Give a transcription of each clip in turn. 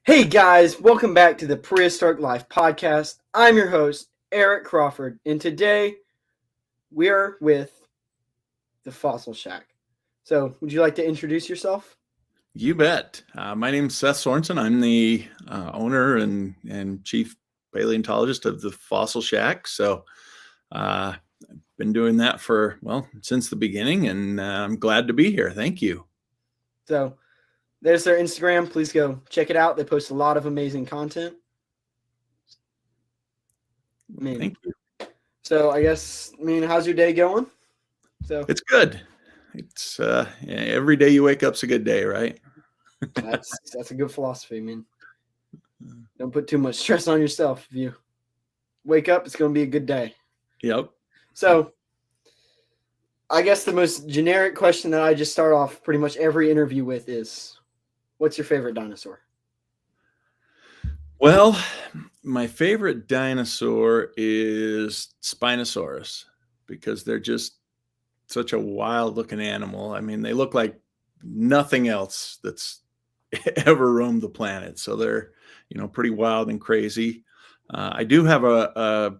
Hey guys, welcome back to the Prehistoric Life podcast. I'm your host, Eric Crawford, and today we are with the Fossil Shack. So, would you like to introduce yourself? You bet. My name's Seth Sorensen. I'm the owner and chief paleontologist of the Fossil Shack. So I've been doing that for, since the beginning, and I'm glad to be here. Thank you. So, there's their Instagram. Please go check it out. They post a lot of amazing content. Thank you. So, how's your day going? It's good. It's every day you wake up's a good day, right? That's a good philosophy, man. Don't put too much stress on yourself. If you wake up, it's going to be a good day. Yep. So, I guess the most generic question that I just start off pretty much every interview with is, what's your favorite dinosaur? Well, my favorite dinosaur is Spinosaurus because they're just such a wild looking animal. I mean, they look like nothing else that's ever roamed the planet. So they're, pretty wild and crazy. I do have a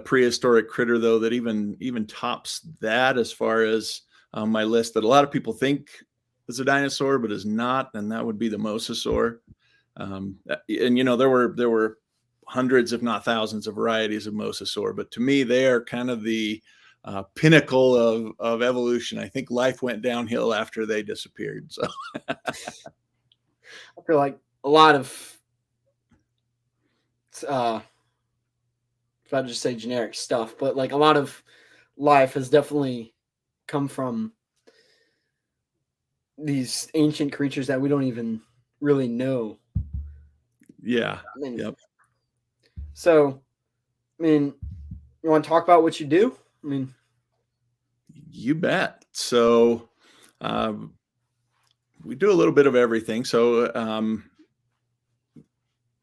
prehistoric critter though that even tops that as far as my list that a lot of people think is a dinosaur but is not, and that would be the mosasaur. And there were hundreds, if not thousands, of varieties of mosasaur, but to me they are kind of the pinnacle of evolution. I think life went downhill after they disappeared. So I feel like a lot of if I just say generic stuff, but like a lot of life has definitely come from these ancient creatures that we don't even really know. Yeah. Yep. So, you want to talk about what you do? You bet. So, we do a little bit of everything. So,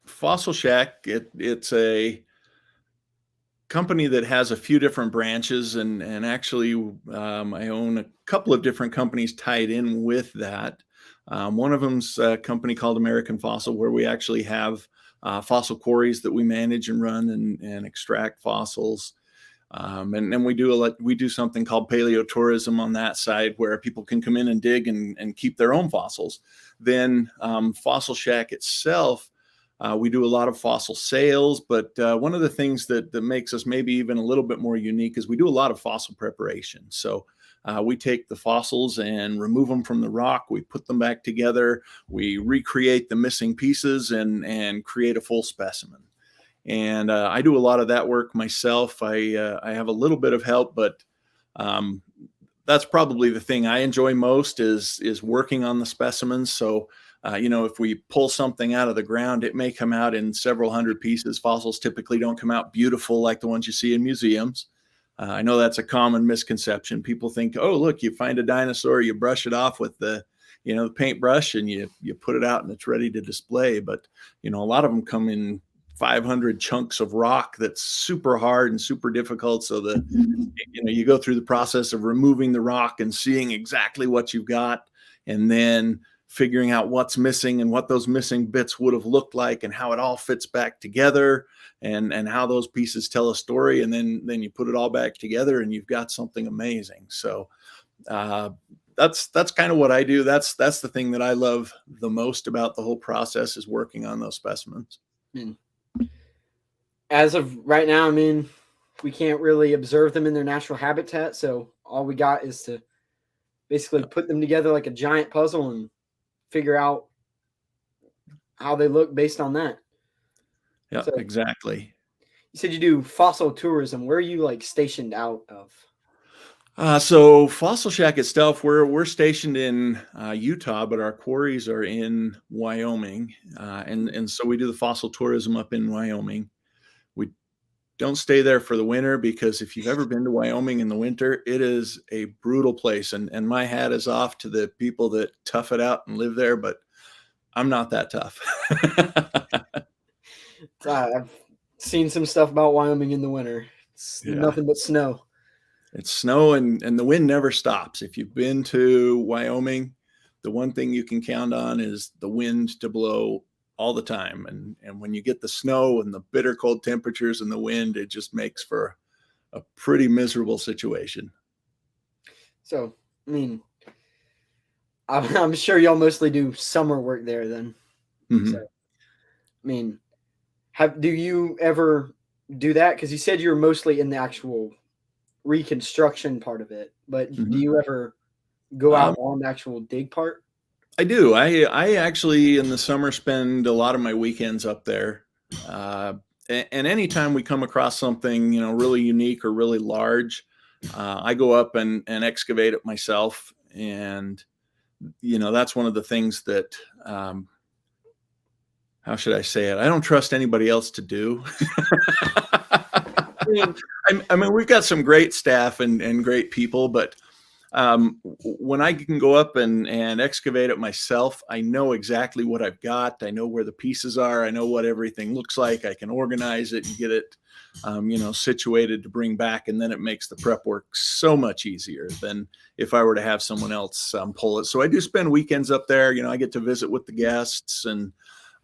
Fossil Shack, it's a company that has a few different branches, and actually I own a couple of different companies tied in with that. One of them's a company called American Fossil, where we actually have fossil quarries that we manage and run and extract fossils. And we do something called paleotourism on that side, where people can come in and dig and keep their own fossils. Then Fossil Shack itself, we do a lot of fossil sales, but one of the things that makes us maybe even a little bit more unique is we do a lot of fossil preparation. So we take the fossils and remove them from the rock. We put them back together. We recreate the missing pieces and create a full specimen. And I do a lot of that work myself. I have a little bit of help, but that's probably the thing I enjoy most is working on the specimens. So, if we pull something out of the ground, it may come out in several hundred pieces. Fossils typically don't come out beautiful like the ones you see in museums. I know that's a common misconception. People think, oh, look, you find a dinosaur, you brush it off with the paintbrush and you put it out and it's ready to display. But, a lot of them come in 500 chunks of rock that's super hard and super difficult. So you go through the process of removing the rock and seeing exactly what you've got, and then figuring out what's missing and what those missing bits would have looked like and how it all fits back together and how those pieces tell a story. And then you put it all back together and you've got something amazing. So that's kind of what I do. That's the thing that I love the most about the whole process, is working on those specimens. As of right now, we can't really observe them in their natural habitat. So all we got is to basically put them together like a giant puzzle and figure out how they look based on that. Yeah, so, exactly. You said you do fossil tourism. Where are you stationed out of? So Fossil Shack itself, we're stationed in Utah, but our quarries are in Wyoming, and so we do the fossil tourism up in Wyoming. We don't stay there for the winter, because if you've ever been to Wyoming in the winter, it is a brutal place. And my hat is off to the people that tough it out and live there, but I'm not that tough. I've seen some stuff about Wyoming in the winter. It's nothing but snow. It's snow and the wind never stops. If you've been to Wyoming, the one thing you can count on is the wind to blow all the time. And when you get the snow and the bitter cold temperatures and the wind, it just makes for a pretty miserable situation. So, I mean, I'm sure y'all mostly do summer work there then. So, Mm-hmm. I mean, do you ever do that? Because you said you're mostly in the actual reconstruction part of it, but do Mm-hmm. you ever go Um, out on the actual dig part? I do. I actually in the summer spend a lot of my weekends up there. Uh, and anytime we come across something, really unique or really large, I go up and excavate it myself. And, that's one of the things that, how should I say it? I don't trust anybody else to do. I mean, I mean, we've got some great staff and great people, but when I can go up and excavate it myself, I know exactly what I've got. I know where the pieces are. I know what everything looks like. I can organize it and get it, situated to bring back. And then it makes the prep work so much easier than if I were to have someone else pull it. So I do spend weekends up there. I get to visit with the guests and,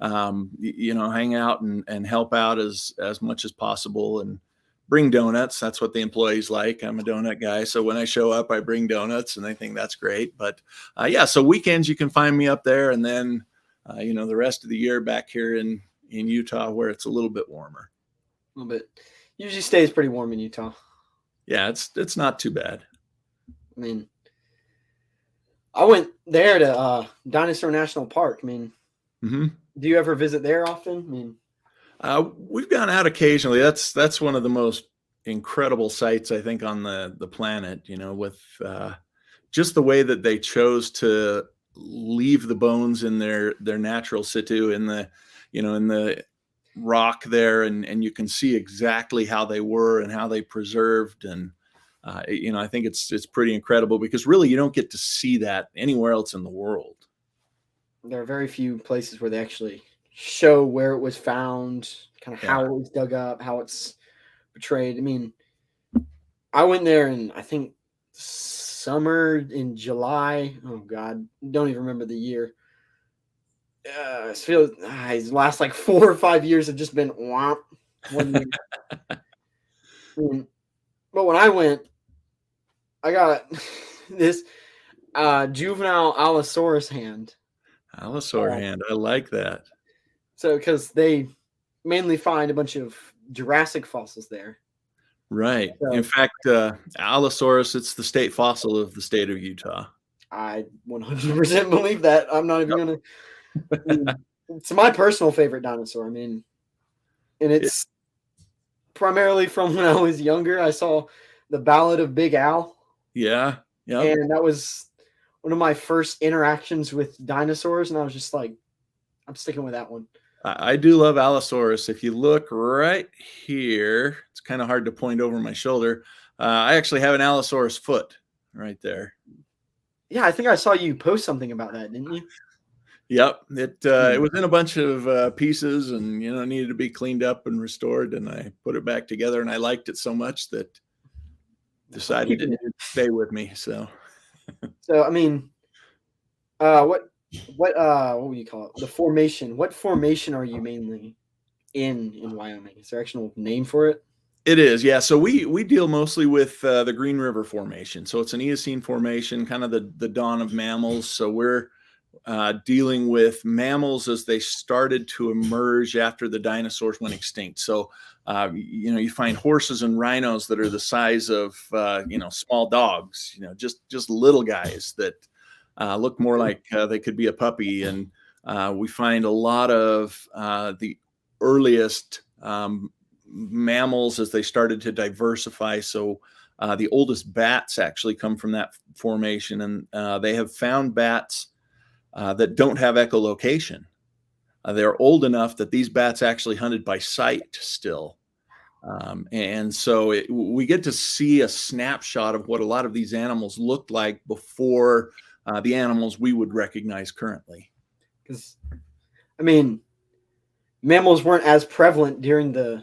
hang out and help out as much as possible. And bring donuts. That's what the employees like. I'm a donut guy. So when I show up, I bring donuts and they think that's great. But yeah, so weekends you can find me up there. And then, the rest of the year back here in Utah where it's a little bit warmer. a little bit. Usually stays pretty warm in Utah. Yeah, it's not too bad. I mean, I went there to Dinosaur National Park. I mean, Mm-hmm. do you ever visit there often? I mean, We've gone out occasionally. That's one of the most incredible sights I think on the planet. With just the way that they chose to leave the bones in their natural situ in the rock there, and you can see exactly how they were and how they preserved. And I think it's pretty incredible because really you don't get to see that anywhere else in the world. there are very few places where they actually show where it was found, kind of Yeah. how it was dug up, how it's portrayed. I mean, I went there in I think summer in July. Oh God, don't even remember the year. I feel his last like 4 or 5 years have just been womp 1 year. But when I went, I got this juvenile Allosaurus hand. Allosaur hand. I like that. So because they mainly find a bunch of Jurassic fossils there. Right. In So fact, Allosaurus, it's the state fossil of the state of Utah. I 100% believe that. I'm not even Yep. gonna. I mean, it's my personal favorite dinosaur. I mean, and It- it's primarily from when I was younger. I saw the Ballad of Big Al, yeah. Yep. and that was one of my first interactions with dinosaurs, and I was just like, I'm sticking with that one. I do love Allosaurus. If you look right here, it's kind of hard to point over my shoulder. I actually have an Allosaurus foot right there. Yeah, I think I saw you post something about that, didn't you? Yep. It was in a bunch of pieces and, needed to be cleaned up and restored. And I put it back together and I liked it so much that decided it Keeping it. needed to stay with me. So So I mean, what would you call it? The formation. What formation are you mainly in Wyoming? Is there actual name for it? it is. Yeah. So we deal mostly with the Green River Formation. So it's an Eocene formation, kind of the dawn of mammals. So we're dealing with mammals as they started to emerge after the dinosaurs went extinct. So, you find horses and rhinos that are the size of, small dogs, just little guys that look more like they could be a puppy. And we find a lot of the earliest mammals as they started to diversify. So, the oldest bats actually come from that formation, and they have found bats that don't have echolocation. They're old enough that these bats actually hunted by sight still. And so we get to see a snapshot of what a lot of these animals looked like before the animals we would recognize currently. Because I mean, mammals weren't as prevalent during the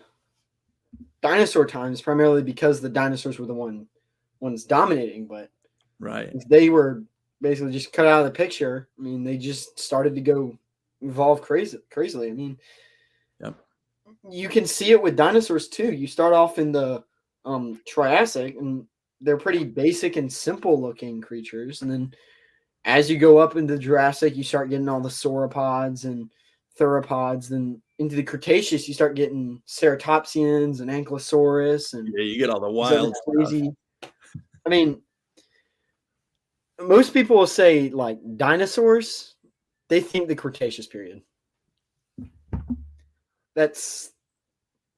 dinosaur times, primarily because the dinosaurs were the ones dominating. But Right. if they were basically just cut out of the picture, I mean, they just started to go evolve crazily. I mean, Yep. you can see it with dinosaurs too. You start off in the Triassic, and they're pretty basic and simple looking creatures, and then as you go up into Jurassic, you start getting all the sauropods and theropods. Then into the Cretaceous, you start getting ceratopsians and ankylosaurus and Yeah, you get all the these other wild stuff. crazy. I mean, most people will say like dinosaurs. They think the Cretaceous period. That's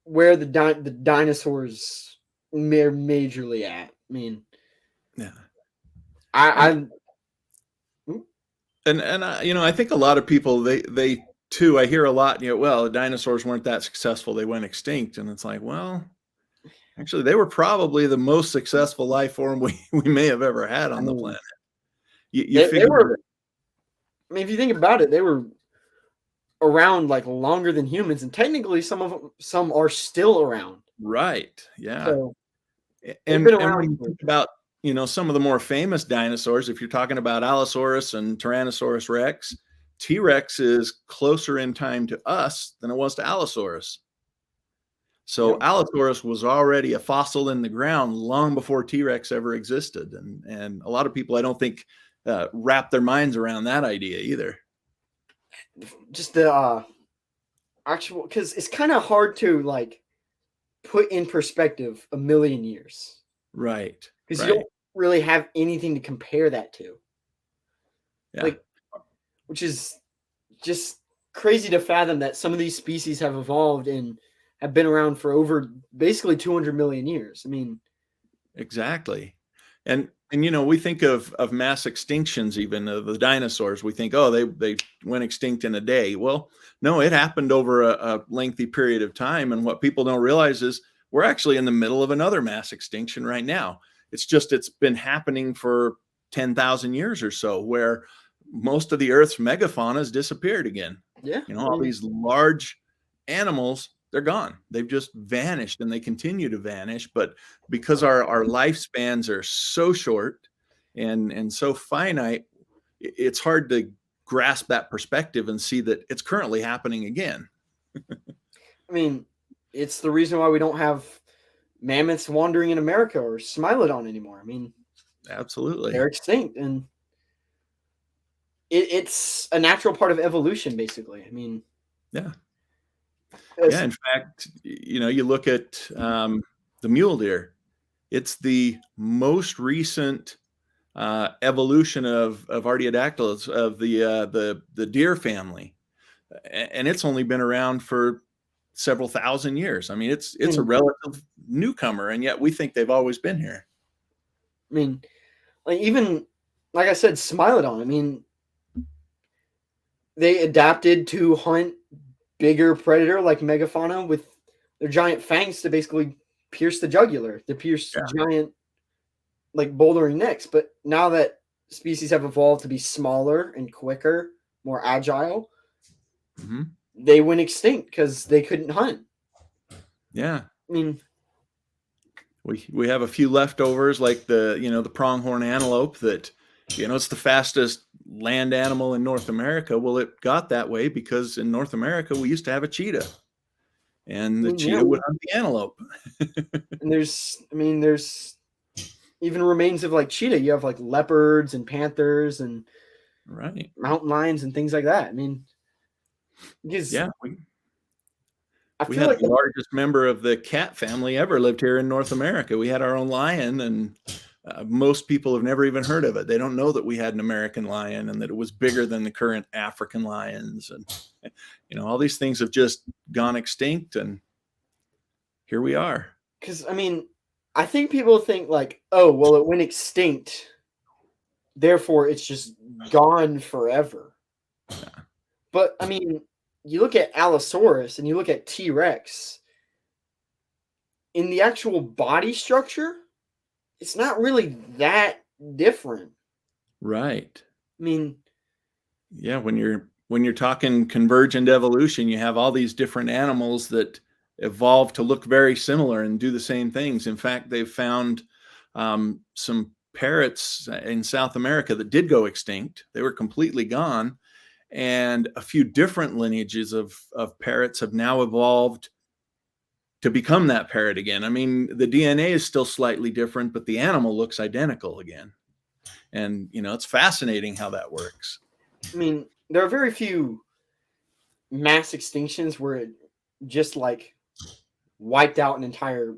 where the dinosaurs majorly at. I mean, Yeah. I, And I I think a lot of people they too. I hear a lot. Well, the dinosaurs weren't that successful; they went extinct, and it's like, well, actually, they were probably the most successful life form we may have ever had I on the mean, planet. You they figure were. that, I mean, if you think about it, they were around like longer than humans, and technically some are still around. right? Yeah, So they've been and around when you for think about some of the more famous dinosaurs, if you're talking about Allosaurus and Tyrannosaurus Rex, T Rex is closer in time to us than it was to Allosaurus. So yeah. Allosaurus was already a fossil in the ground long before T Rex ever existed, and a lot of people I don't think wrap their minds around that idea either. Just the actual, because it's kind of hard to like put in perspective a million years Right, because you right, don't really have anything to compare that to, yeah, like, which is just crazy to fathom that some of these species have evolved and have been around for over basically 200 million years. I mean, exactly. And we think of mass extinctions, even of the dinosaurs. We think, oh, they went extinct in a day. Well, no, it happened over a lengthy period of time. And what people don't realize is we're actually in the middle of another mass extinction right now. It's been happening for 10,000 years or so, where most of the Earth's megafauna has disappeared again. yeah, I All mean, these large animals, they're gone. They've just vanished, and they continue to vanish. But because our lifespans are so short and so finite, it's hard to grasp that perspective and see that it's currently happening again. I mean, it's the reason why we don't have mammoths wandering in America or Smilodon anymore. I mean, they're Absolutely. extinct, and it's a natural part of evolution, basically. I mean, Yeah. Yeah. as, In fact, you look at the mule deer. It's the most recent evolution of Artiodactyls, of the deer family, and it's only been around for several thousand years. I mean, I it's a mean, relative newcomer, and yet we think they've always been here. I mean, like even like I said, Smilodon. I mean, they adapted to hunt bigger predator like megafauna with their giant fangs to basically pierce the jugular, to pierce Yeah. giant like bouldering necks. But now that species have evolved to be smaller and quicker, more agile, Hmm. they went extinct because they couldn't hunt. Yeah. I mean, We have a few leftovers, like the pronghorn antelope, that it's the fastest land animal in North America. Well, it got that way because in North America we used to have a cheetah, and the yeah, cheetah would hunt the antelope. and there's even remains of like cheetah. You have like leopards and panthers and Right. mountain lions and things like that. I mean, because Yeah. I We feel had like the largest member of the cat family ever lived here in North America. We had our own lion, and most people have never even heard of it. They don't know that we had an American lion and that it was bigger than the current African lions. And, all these things have just gone extinct, and here we are. because I mean, I think people think like, oh, well, it went extinct, therefore it's just gone forever. But I mean, you look at Allosaurus and you look at T Rex. In the actual body structure, it's not really that different. Right. I mean, Yeah, when you're talking convergent evolution, you have all these different animals that evolve to look very similar and do the same things. In fact, they've found some parrots in South America that did go extinct. They were completely gone, And a few different lineages of parrots have now evolved to become that parrot again. I mean, the DNA is still slightly different, but the animal looks identical again. And, it's fascinating how that works. I mean, there are very few mass extinctions where it just like wiped out an entire,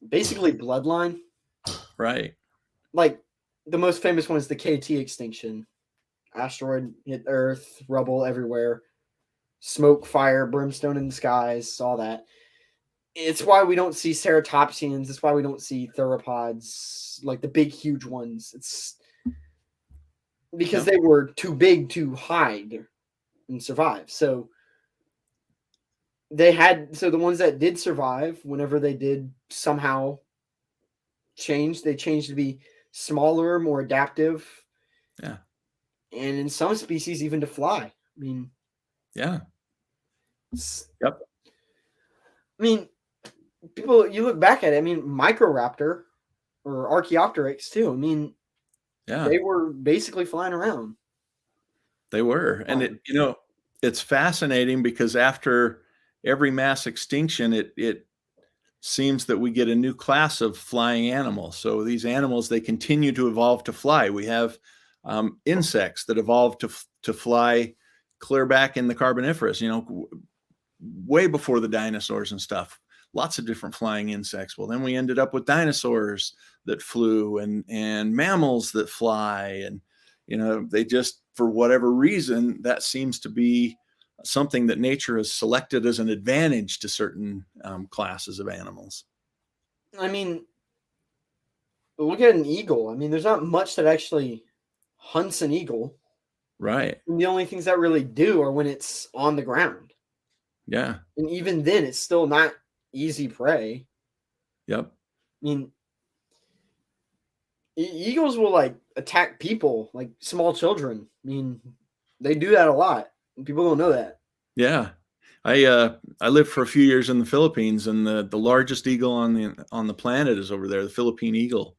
basically bloodline. Right. Like the most famous one is the KT extinction. Asteroid hit Earth, rubble everywhere, smoke, fire, brimstone in the skies, all that. It's why we don't see ceratopsians. It's why we don't see theropods, like the big, huge ones. It's because they were too big to hide and survive. So the ones that did survive, whenever they did somehow change, they changed to be smaller, more adaptive. Yeah. And in some species, even to fly. I mean, yeah. Yep. I mean, you look back at it, I mean, Microraptor or Archaeopteryx too. I mean, they were basically flying around. They were. And it's fascinating because after every mass extinction, it seems that we get a new class of flying animals. So these animals, they continue to evolve to fly. We have insects that evolved to fly clear back in the Carboniferous, way before the dinosaurs and stuff. Lots of different flying insects. Well, then we ended up with dinosaurs that flew and mammals that fly. And, they just, for whatever reason, that seems to be something that nature has selected as an advantage to certain classes of animals. I mean, look at an eagle. I mean, there's not much that actually hunts an eagle. Right. And the only things that really do are when it's on the ground. Yeah. And even then, it's still not easy prey. Yep. I mean, eagles will like attack people, like small children. I mean, they do that a lot. People don't know that. Yeah. I lived for a few years in the Philippines, and the largest eagle on the planet is over there, the Philippine eagle.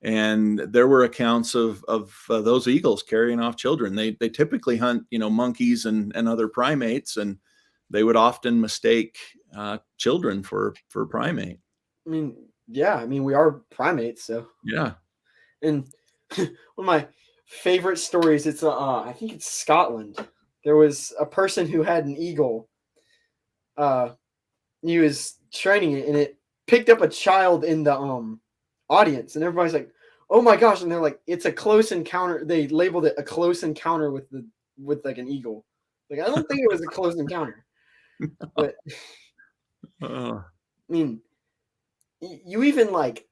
And there were accounts of those eagles carrying off children. They typically hunt, monkeys and other primates, and they would often mistake children for primate. I mean, yeah. I mean, we are primates, so yeah. And one of my favorite stories, it's I think it's Scotland. There was a person who had an eagle. He was training it, and it picked up a child in the audience, and everybody's like, "Oh my gosh!" And they're like, "It's a close encounter." They labeled it a close encounter with like an eagle. Like, I don't think it was a close encounter, but I mean, you even like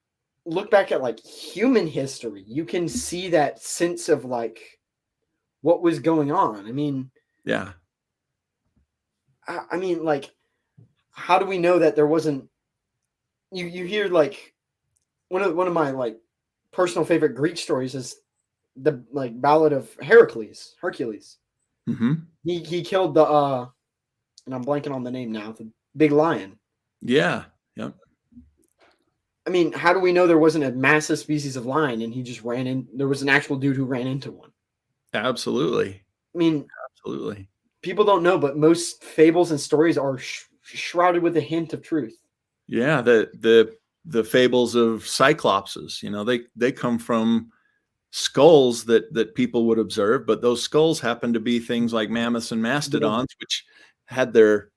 look back at like human history, you can see that sense of like what was going on. I mean, yeah. I mean, like, how do we know that there wasn't? You hear like one of my like personal favorite Greek stories is the like Ballad of Hercules. Mm-hmm. He killed the and I'm blanking on the name now. The big lion. Yeah. Yep. I mean, how do we know there wasn't a massive species of lion and he just ran in? There was an actual dude who ran into one. Absolutely. I mean, absolutely. People don't know, but most fables and stories are shrouded with a hint of truth. Yeah, the fables of cyclopses, they come from skulls that people would observe, but those skulls happen to be things like mammoths and mastodons, which had their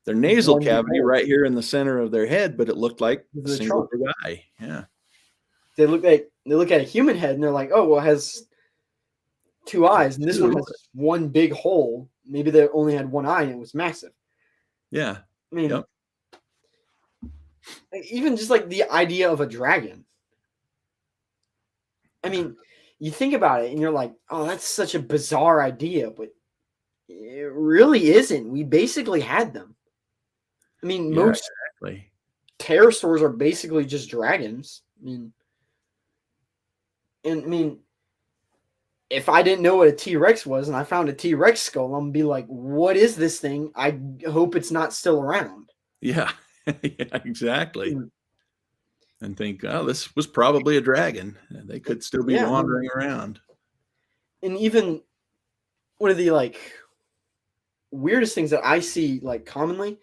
nasal cavity right here in the center of their head, but it looked like a single big eye. Yeah. They look at a human head and they're like, oh, well, it has two eyes, and this one has one big hole. Maybe they only had one eye and it was massive. Yeah. I mean, even just like the idea of a dragon. I mean, you think about it and you're like, oh, that's such a bizarre idea, but it really isn't. We basically had them. I mean, most pterosaurs are basically just dragons. I mean, if I didn't know what a T-Rex was and I found a T-Rex skull, I'm going to be like, what is this thing? I hope it's not still around. Yeah, yeah, exactly. And think, oh, this was probably a dragon. They could still be wandering around. And even one of the like weirdest things that I see like commonly.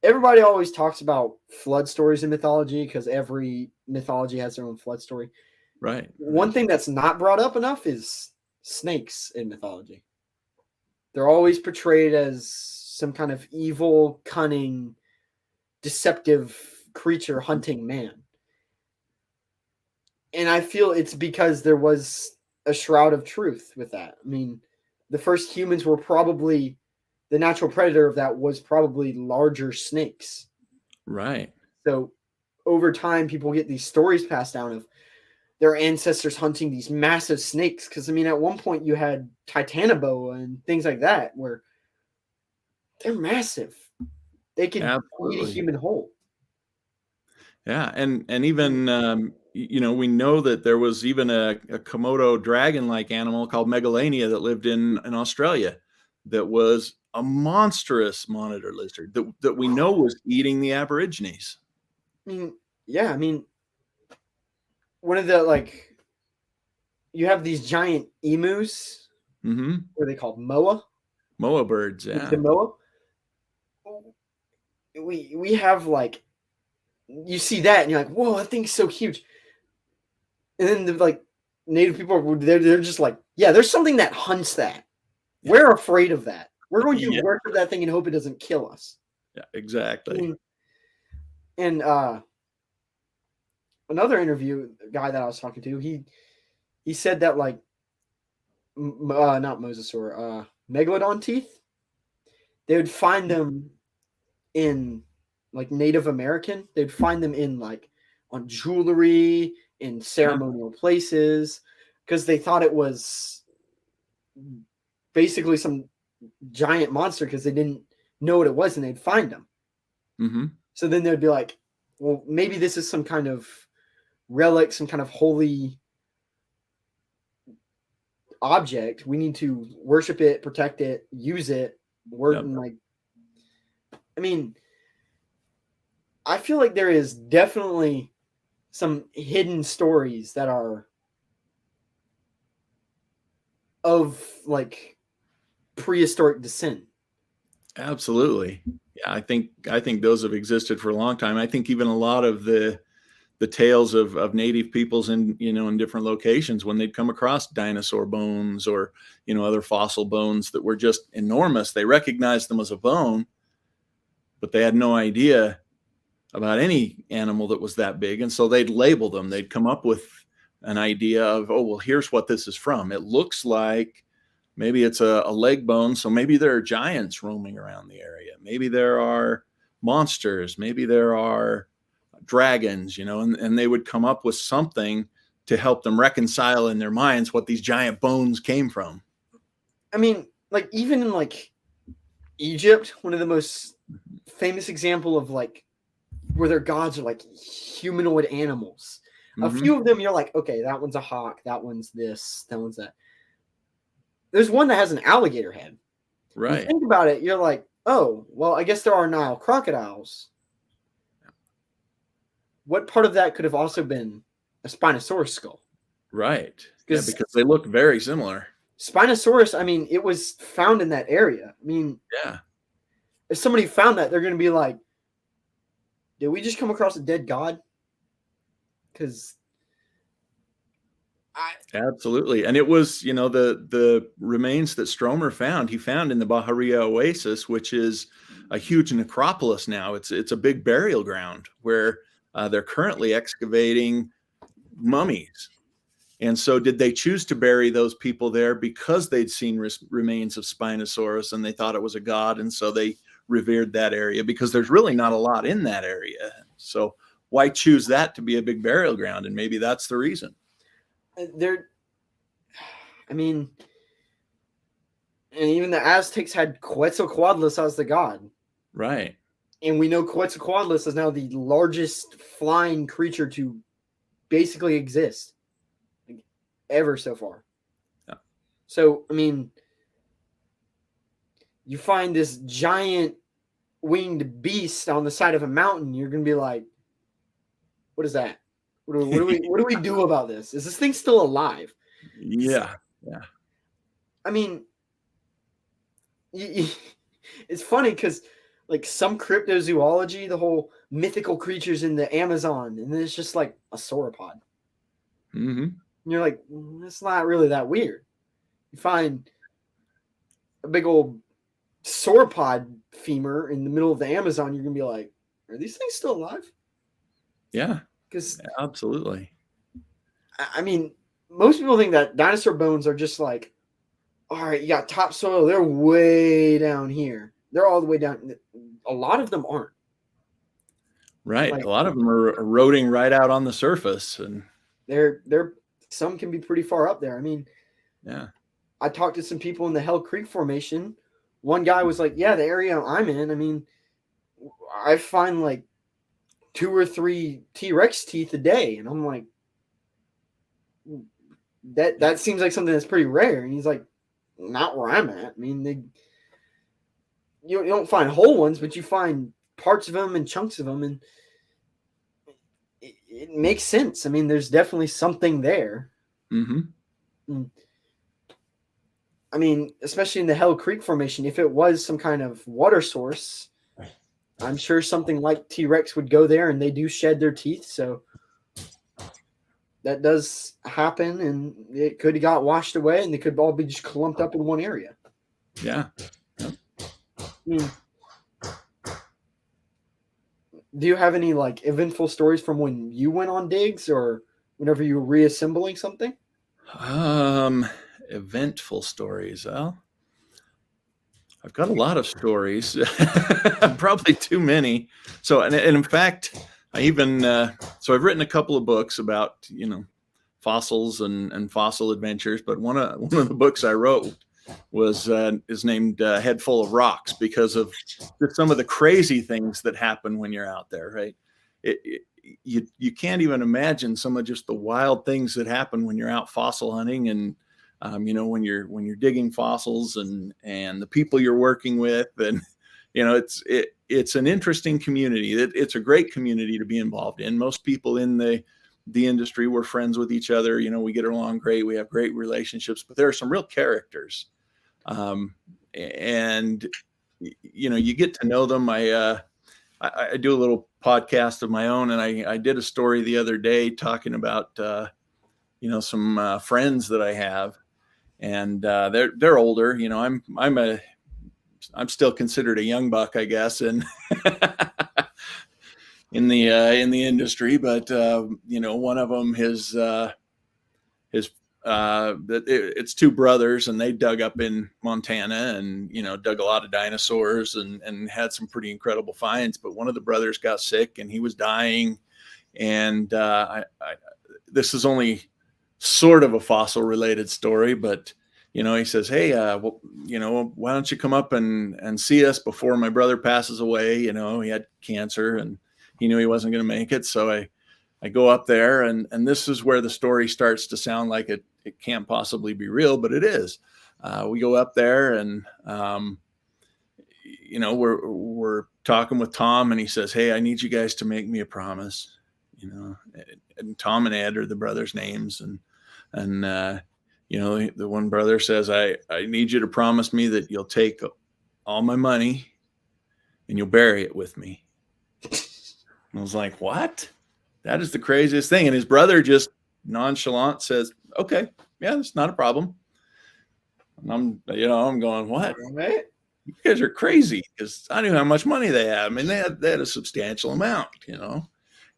Everybody always talks about flood stories in mythology because every mythology has their own flood story. Right. One thing that's not brought up enough is snakes in mythology. They're always portrayed as some kind of evil, cunning, deceptive creature hunting man. And I feel it's because there was a shroud of truth with that. I mean, the first humans were probably the natural predator of that was probably larger snakes. Right. So over time, people get these stories passed down of their ancestors hunting these massive snakes. Because I mean, at one point you had titanoboa and things like that, where they're massive. They could eat a Absolutely. human whole. Yeah, and even we know that there was even a Komodo dragon-like animal called Megalania that lived in Australia, that was a monstrous monitor lizard that we know was eating the Aborigines. I mean, yeah, I mean, one of the like you have these giant emus. Mm-hmm. What are they called? Moa. Moa birds, The yeah. Moa. We have like you see that and you're like, whoa, that thing's so huge. And then the like native people they're just like, yeah, there's something that hunts that. We're afraid of that. We're going to Yeah, worship that thing and hope it doesn't kill us. yeah, I exactly. mean, and another interview guy that I was talking to, he said that like not mosasaur, megalodon teeth, they would find them in like Native American. They'd find them in like on jewelry in Yeah. ceremonial places because they thought it was basically some giant monster because they didn't know what it was and they'd find them. Mm-hmm. So then they'd be like, well, maybe this is some kind of relic, some kind of holy object. We need to worship it, protect it, use it, work Yep. and like I mean, I feel like there is definitely some hidden stories that are of like prehistoric descent. Absolutely. Yeah, I think those have existed for a long time. I think even a lot of the tales of native peoples in different locations, when they'd come across dinosaur bones or other fossil bones that were just enormous, they recognized them as a bone, but they had no idea about any animal that was that big, and so they'd label them. They'd come up with an idea of, oh well, here's what this is from. It looks like maybe it's a leg bone, so maybe there are giants roaming around the area, maybe there are monsters, maybe there are dragons, and they would come up with something to help them reconcile in their minds what these giant bones came from. I mean, like even in like Egypt, one of the most famous example of like where their gods are like humanoid animals. A Mm-hmm. few of them you're like, okay, that one's a hawk, that one's this, that one's that. There's one that has an alligator head. You Right. think about it, you're like, oh, well, I guess there are Nile crocodiles. What part of that could have also been a Spinosaurus skull? Right. Yeah, Because because they look very similar. Spinosaurus, I mean, it was found in that area. I mean, Yeah. if somebody found that, they're going to be like, did we just come across a dead god? Because I, Absolutely. And it was, the remains that Stromer found, he found in the Bahariya Oasis, which is a huge necropolis now. It's a big burial ground where they're currently excavating mummies. And so did they choose to bury those people there because they'd seen remains of Spinosaurus and they thought it was a god, and so they revered that area because there's really not a lot in that area. So why choose that to be a big burial ground? And maybe that's the reason. they're, I mean, and even the Aztecs had Quetzalcoatlus as the god. Right. And we know Quetzalcoatlus is now the largest flying creature to basically exist like, ever so far. Yeah. So, I mean, you find this giant winged beast on the side of a mountain, you're going to be like, what is that? What do we do about this? Is this thing still alive? Yeah. Yeah. I mean, you It's funny because like some cryptozoology, the whole mythical creatures in the Amazon, and then it's just like a sauropod. Mm-hmm. And you're like, it's not really that weird. You find a big old sauropod femur in the middle of the Amazon, you're gonna be like, are these things still alive? Yeah, Because absolutely. I mean, most people think that dinosaur bones are just like, all right, you got topsoil, they're way down here. They're all the way down. A lot of them aren't. Right. Like A lot of them are eroding right out on the surface, and they're some can be pretty far up there. I mean, yeah. I talked to some people in the Hell Creek Formation. One guy was like, yeah, the area I'm in, I mean, I find like 2 or 3 T-Rex teeth a day. And I'm like, that seems like something that's pretty rare. And he's like, not where I'm at. I mean, you don't find whole ones, but you find parts of them and chunks of them, and it makes sense. I mean, there's definitely something there. Mm-hmm. I mean, especially in the Hell Creek Formation, if it was some kind of water source, I'm sure something like T-Rex would go there, and they do shed their teeth. So that does happen, and it could have got washed away, and they could all be just clumped up in one area. Yeah. Do you have any like eventful stories from when you went on digs or whenever you were reassembling something? Eventful stories. Well, I've got a lot of stories, probably too many. So, and in fact, I even so I've written a couple of books about fossils and fossil adventures. But one of the books I wrote is named Head Full of Rocks, because of some of the crazy things that happen when you're out there. Right? You can't even imagine some of just the wild things that happen when you're out fossil hunting, and when you're digging fossils, and the people you're working with, and it's an interesting community. It's a great community to be involved in. Most people in the industry, we're friends with each other. We get along great. We have great relationships, but there are some real characters, and you get to know them. I do a little podcast of my own, and I did a story the other day talking about some friends that I have, and they're older. I'm still considered a young buck, I guess, and in the industry. But one of them, it's two brothers, and they dug up in Montana, and dug a lot of dinosaurs, and had some pretty incredible finds. But one of the brothers got sick, and he was dying, and this is only sort of a fossil related story, but he says, hey, why don't you come up and see us before my brother passes away? He had cancer, and he knew he wasn't going to make it. So I go up there, and this is where the story starts to sound like it can't possibly be real, but it is. We go up there, and we're talking with Tom, and he says, hey, I need you guys to make me a promise. And Tom and Ed are the brothers' names, and the one brother says, I need you to promise me that you'll take all my money and you'll bury it with me. And I was like, what? That is the craziest thing. And his brother just nonchalant says, okay, yeah, that's not a problem. And I'm going, what? Right? You guys are crazy, because I knew how much money they had. I mean, they had a substantial amount,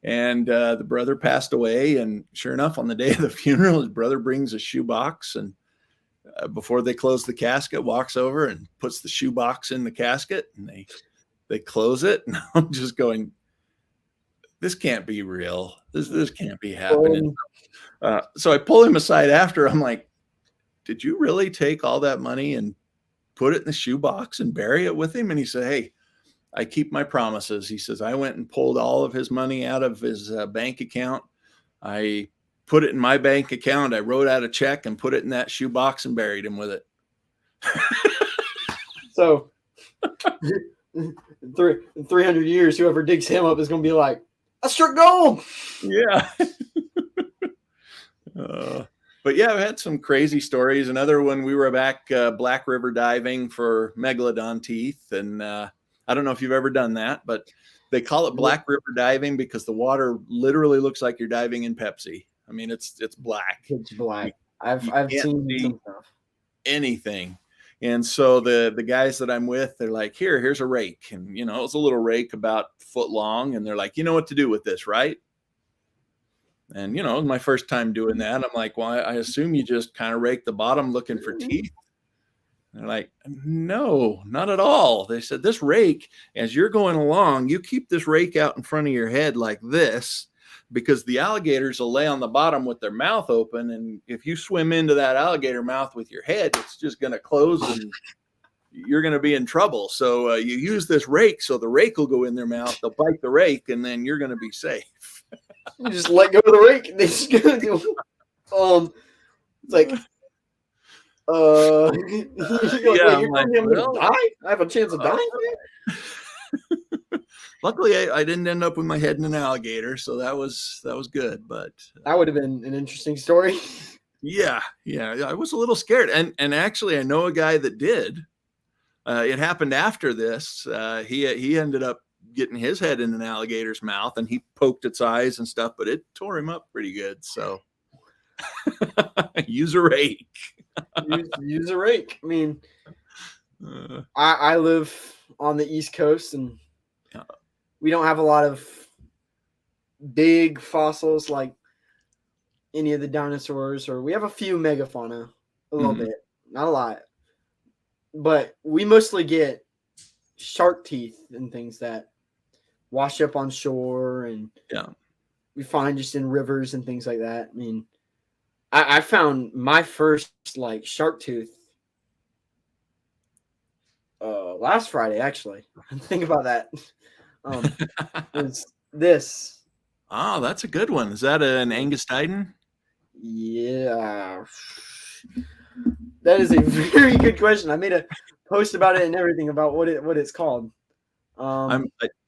And the brother passed away, and sure enough, on the day of the funeral, his brother brings a shoebox, and before they close the casket, walks over and puts the shoebox in the casket, and they close it. And I'm just going, this can't be real. This can't be happening. So I pull him aside after. I'm like, did you really take all that money and put it in the shoebox and bury it with him? And he said, hey, I keep my promises. He says, I went and pulled all of his money out of his bank account. I put it in my bank account. I wrote out a check and put it in that shoebox and buried him with it. So in 300 years, whoever digs him up is going to be like, I struck gold. Yeah. But yeah, we had some crazy stories. Another one, we were back Black River diving for megalodon teeth. And I don't know if you've ever done that, but they call it Black River diving because the water literally looks like you're diving in Pepsi. I mean, it's black. Pitch black. You I've can't seen see some stuff. anything. And so the guys that I'm with, they're like, here's a rake. And, it's a little rake about a foot long. And they're like, you know what to do with this, right? And, it was my first time doing that. I'm like, well, I assume you just kind of rake the bottom looking for teeth. And they're like, no, not at all. They said, this rake, as you're going along, you keep this rake out in front of your head like this, because the alligators will lay on the bottom with their mouth open. And if you swim into that alligator mouth with your head, it's just going to close and you're going to be in trouble. So you use this rake, so the rake will go in their mouth. They'll bite the rake, and then you're going to be safe. You just let go of the rake, and they just gonna do. It's like, yeah, you're telling me I'm gonna die? I have a chance of dying. Luckily, I didn't end up with my head in an alligator, so that was good. But that would have been an interesting story. Yeah, I was a little scared, and actually, I know a guy that did. It happened after this. He ended up getting his head in an alligator's mouth, and he poked its eyes and stuff, but it tore him up pretty good. So use a rake. use a rake. I mean, I live on the East Coast, and we don't have a lot of big fossils like any of the dinosaurs, or we have a few megafauna, a little bit, not a lot, but we mostly get shark teeth and things that wash up on shore, and we find just in rivers and things like that. I mean, I found my first like shark tooth last Friday, actually. Think about that. It's this. Oh, that's a good one. Is that an Angus Titan? Yeah. That is a very good question. I made a post about it and everything about what it's called.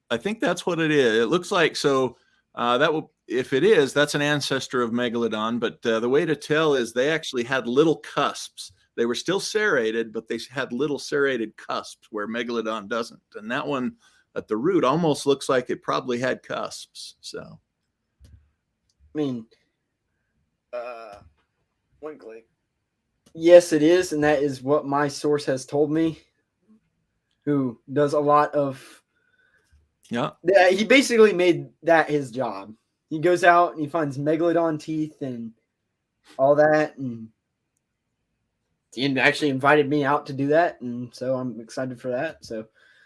I think that's what it is. It looks like so. That will, if it is, that's an ancestor of megalodon. But the way to tell is they actually had little cusps. They were still serrated, but they had little serrated cusps where megalodon doesn't. And that one at the root almost looks like it probably had cusps. So, I mean, one click. Yes, it is, and that is what my source has told me. Who does a lot of. Yeah. He basically made that his job. He goes out and he finds megalodon teeth and all that, and he actually invited me out to do that, and so I'm excited for that. So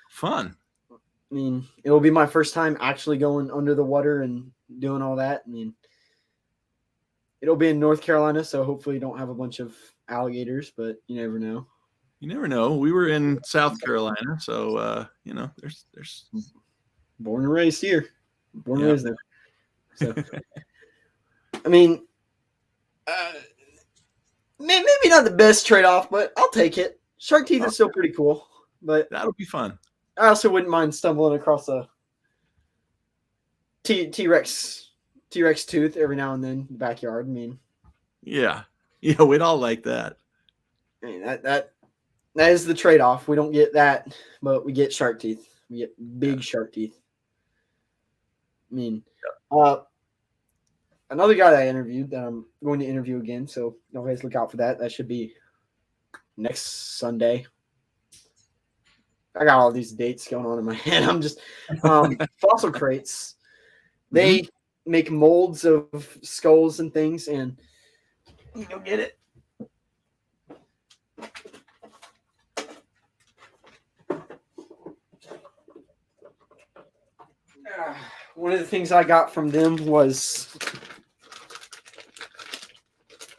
fun. I mean, it will be my first time actually going under the water and doing all that. I mean, it'll be in North Carolina, so hopefully you don't have a bunch of alligators, but you never know. You never know. We were in South Carolina, so there's born and raised here. Born and raised there. So, I mean, maybe not the best trade-off, but I'll take it. Shark teeth is still pretty cool, but that'll be fun. I also wouldn't mind stumbling across a T-Rex tooth every now and then in the backyard. I mean, yeah, we'd all like that. I mean, that is the trade-off. We don't get that, but we get shark teeth. We get big shark teeth. I mean, another guy that I interviewed that I'm going to interview again, so you guys look out for that. That should be next Sunday. I got all these dates going on in my head. I'm just Fossil Crates. They make molds of skulls and things, and you go get it. One of the things I got from them was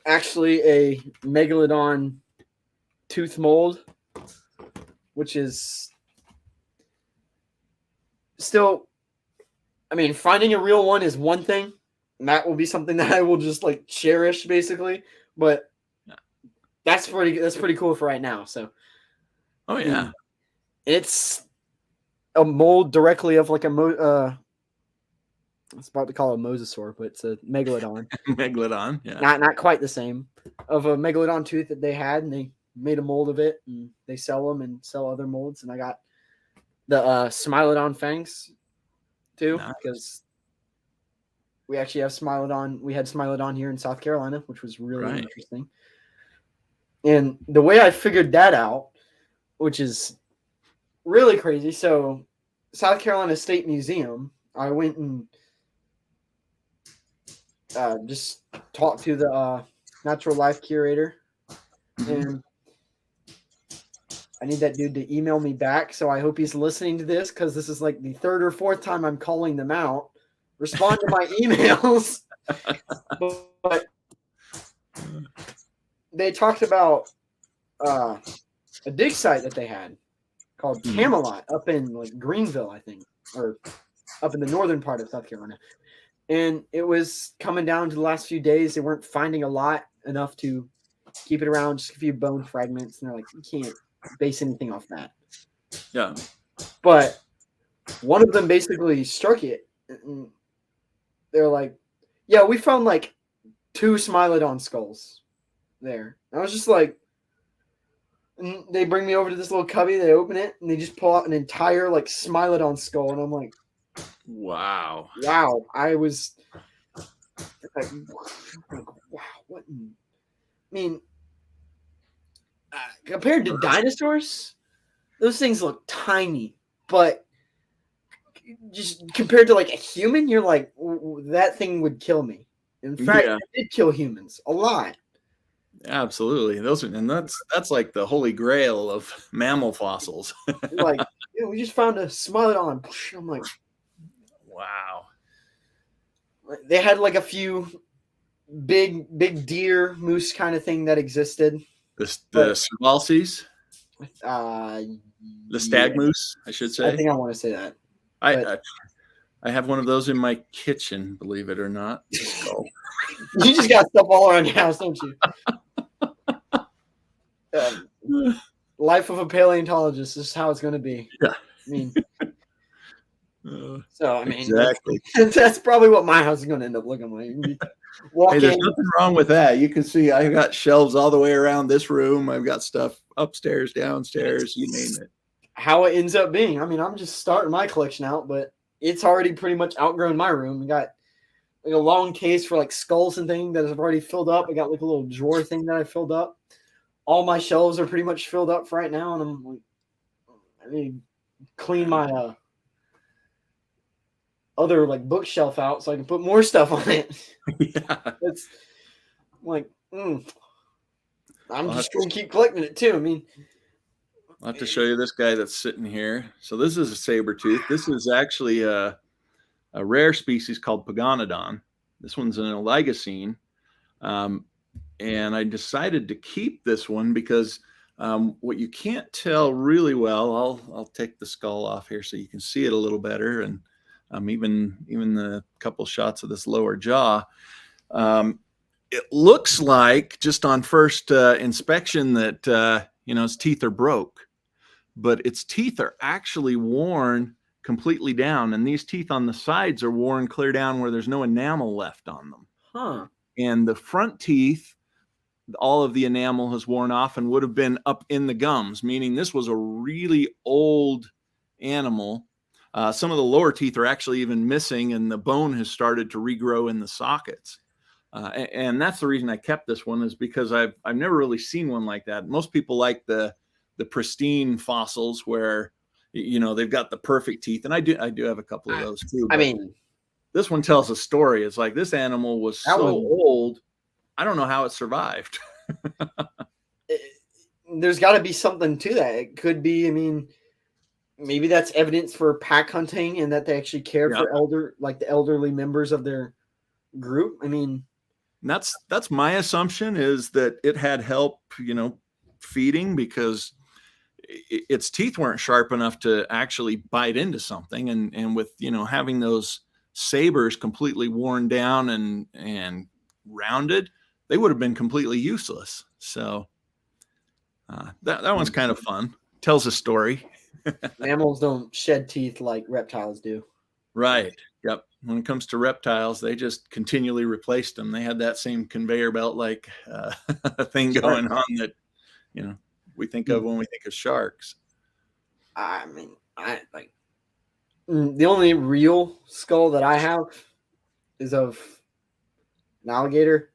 actually a megalodon tooth mold, which is still, I mean, finding a real one is one thing, and that will be something that I will just like cherish basically, but that's pretty cool for right now. So, oh yeah, it's a mold directly of like was about to call it a mosasaur, but it's a megalodon. Megalodon, yeah. Not quite the same, of a megalodon tooth that they had, and they made a mold of it, and they sell them and sell other molds. And I got the Smilodon fangs too, Nice. because we actually have Smilodon. We had Smilodon here in South Carolina, which was really interesting. And the way I figured that out, which is really crazy. So, South Carolina State Museum, I went and just talked to the natural life curator, and I need that dude to email me back. So I hope he's listening to this, because this is like the third or fourth time I'm calling them out. Respond to my emails. But they talked about a dig site that they had called Camelot up in like Greenville, I think, or up in the northern part of South Carolina. And it was coming down to the last few days. They weren't finding a lot enough to keep it around, just a few bone fragments. And they're like, you can't base anything off that. Yeah. But one of them basically struck it. And they're like, yeah, we found like 2 Smilodon skulls there. And I was just like, and they bring me over to this little cubby, they open it, and they just pull out an entire like Smilodon skull. And I'm like, wow. I was like, wow, what? I mean, compared to dinosaurs, those things look tiny, but just compared to like a human, you're like, that thing would kill me. In fact, it did kill humans a lot. Absolutely. That's like the holy grail of mammal fossils. Like, we just found a Smilodon. I'm like, wow. They had like a few big deer, moose kind of thing that existed. The Cervalces? The stag moose, I should say. I think I want to say that. I have one of those in my kitchen, believe it or not. You just got stuff all around your house, don't you? Life of a paleontologist is how it's going to be. Yeah. I mean, so I mean, exactly. That's probably what my house is going to end up looking like. Hey, there's nothing wrong with that. You can see I've got shelves all the way around this room. I've got stuff upstairs, downstairs, you name it. How it ends up being. I mean, I'm just starting my collection out, but it's already pretty much outgrown my room. I got like a long case for like skulls and things that I've already filled up. I got like a little drawer thing that I filled up. All my shelves are pretty much filled up for right now, and I'm like, I need to clean my other like bookshelf out so I can put more stuff on it. Yeah. It's like, I'm just going to keep collecting it too. I mean, I'll have to show you this guy that's sitting here. So this is a saber tooth. This is actually a rare species called Pagonodon. This one's an Oligocene. And I decided to keep this one because what you can't tell really well, I'll take the skull off here so you can see it a little better. And even the couple shots of this lower jaw, it looks like just on first inspection that, its teeth are broke, but its teeth are actually worn completely down. And these teeth on the sides are worn clear down where there's no enamel left on them. Huh. And the front teeth, all of the enamel has worn off and would have been up in the gums, meaning this was a really old animal. Some of the lower teeth are actually even missing, and the bone has started to regrow in the sockets. And that's the reason I kept this one, is because I've never really seen one like that. Most people like the pristine fossils where, they've got the perfect teeth. And I do have a couple of those too. I mean, this one tells a story. It's like this animal was so old, I don't know how it survived. There's got to be something to that. It could be, I mean, maybe that's evidence for pack hunting and that they actually cared for the elderly members of their group. I mean, that's my assumption, is that it had help, feeding, because its teeth weren't sharp enough to actually bite into something. And with, having those sabers completely worn down and rounded, they would have been completely useless. So that one's kind of fun. Tells a story. Mammals don't shed teeth like reptiles do. Right. Yep. When it comes to reptiles, they just continually replaced them. They had that same conveyor belt like thing going on that, you know, we think of when we think of sharks. I mean, the only real skull that I have is of an alligator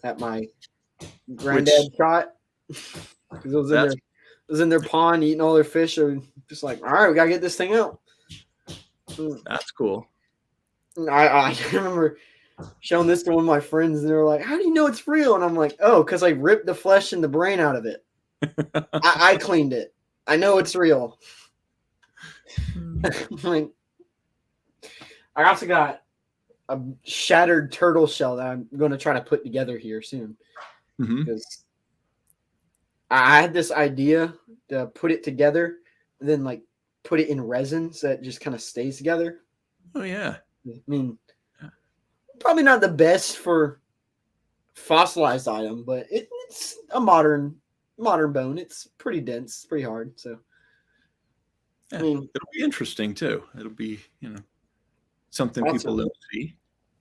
that my granddad shot because it was in their pond eating all their fish. So just like, all right, we gotta get this thing out. That's cool. I remember showing this to one of my friends, and they were like, "How do you know it's real?" And I'm like, "Oh, because I ripped the flesh and the brain out of it. I cleaned it. I know it's real." Like, I also got a shattered turtle shell that I'm going to try to put together here soon because I had this idea to put it together and then like put it in resin so it just kind of stays together. Oh yeah. I mean, probably not the best for fossilized item, but it's a modern bone. It's pretty dense, pretty hard. So, yeah, I mean, it'll be interesting too. It'll be, something people don't see.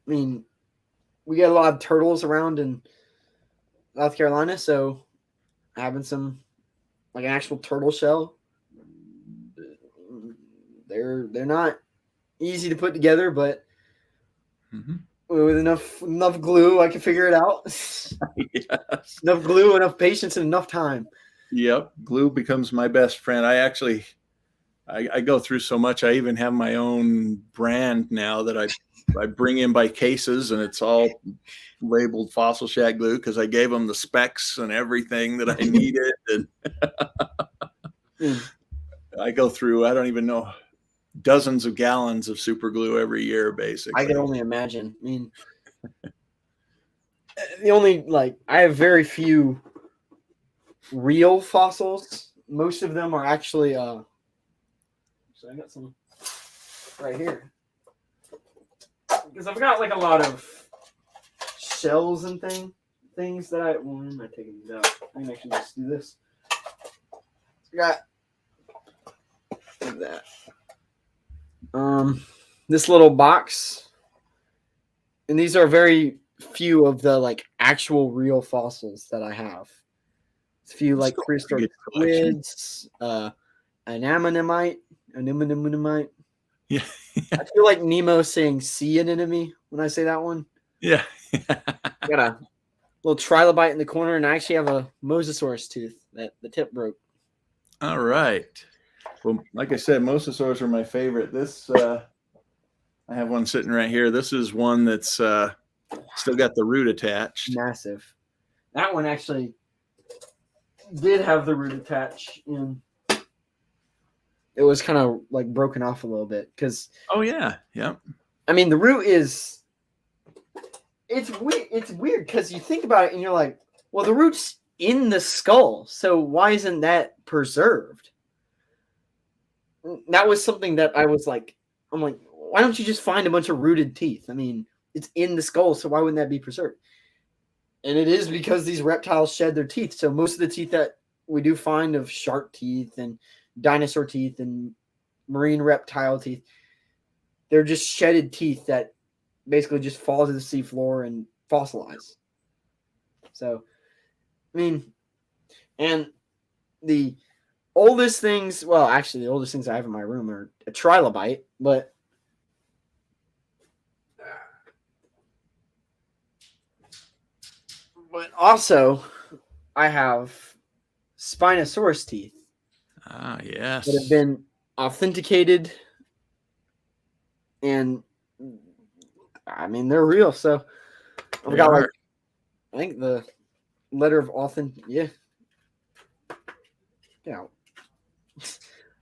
I mean, we get a lot of turtles around in South Carolina, so having some like an actual turtle shell, they're not easy to put together, but with enough glue, I can figure it out. Yes. Enough glue, enough patience, and enough time. Yep, glue becomes my best friend. I go through so much. I even have my own brand now that I bring in by cases, and it's all labeled Fossil Shack glue because I gave them the specs and everything that I needed. And I go through, I don't even know, dozens of gallons of super glue every year, basically. I can only imagine. I mean, I have very few real fossils. Most of them are actually, so I got some right here. Because I've got like a lot of shells and things that I'm not taking these out. I can actually just do this. I got that. This little box, and these are very few of the like actual real fossils that I have. It's a few like prehistoric squids, anemonemite. Yeah. I feel like Nemo saying sea anemone when I say that one. Yeah. Got a little trilobite in the corner, and I actually have a mosasaurus tooth that the tip broke. All right. Well, like I said, mosasaurs are my favorite. This, I have one sitting right here. This is one that's still got the root attached. Massive. That one actually did have the root attached, and it was kind of like broken off a little bit because. Oh yeah, yeah. I mean, the root is. It's weird. It's weird because you think about it and you're like, well, the root's in the skull, so why isn't that preserved? That was something that I'm like, why don't you just find a bunch of rooted teeth? I mean, it's in the skull, so why wouldn't that be preserved? And it is because these reptiles shed their teeth. So most of the teeth that we do find of shark teeth and dinosaur teeth and marine reptile teeth, they're just shedded teeth that basically just fall to the seafloor and fossilize. So, I mean, and the oldest things, well, actually, the oldest things I have in my room are a trilobite, but also I have Spinosaurus teeth. Ah, yes. That have been authenticated, and I mean, they're real. So I've got like, I think the letter of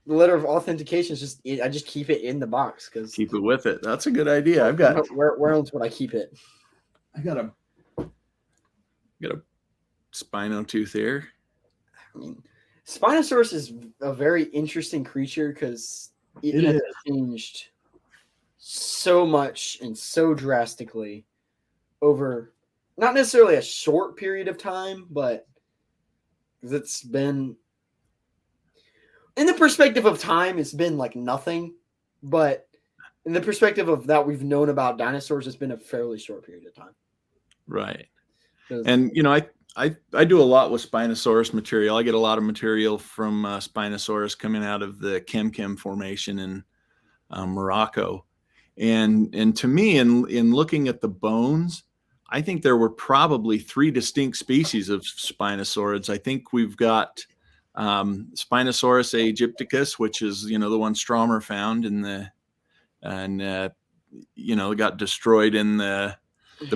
the letter of authentication is just, I just keep it in the box because keep it with it. That's a good idea. I've got, where else would I keep it? I got a Spino tooth here. I mean, Spinosaurus is a very interesting creature because it has changed so much and so drastically over not necessarily a short period of time, but it's been, in the perspective of time, it's been like nothing. But in the perspective of that we've known about dinosaurs, it's been a fairly short period of time. Right. 'Cause- And I do a lot with Spinosaurus material. I get a lot of material from Spinosaurus coming out of the Kem Formation in Morocco. And to me, in looking at the bones, I think there were probably 3 distinct species of Spinosaurids. I think we've got Spinosaurus aegypticus, which is the one Stromer found in the got destroyed in the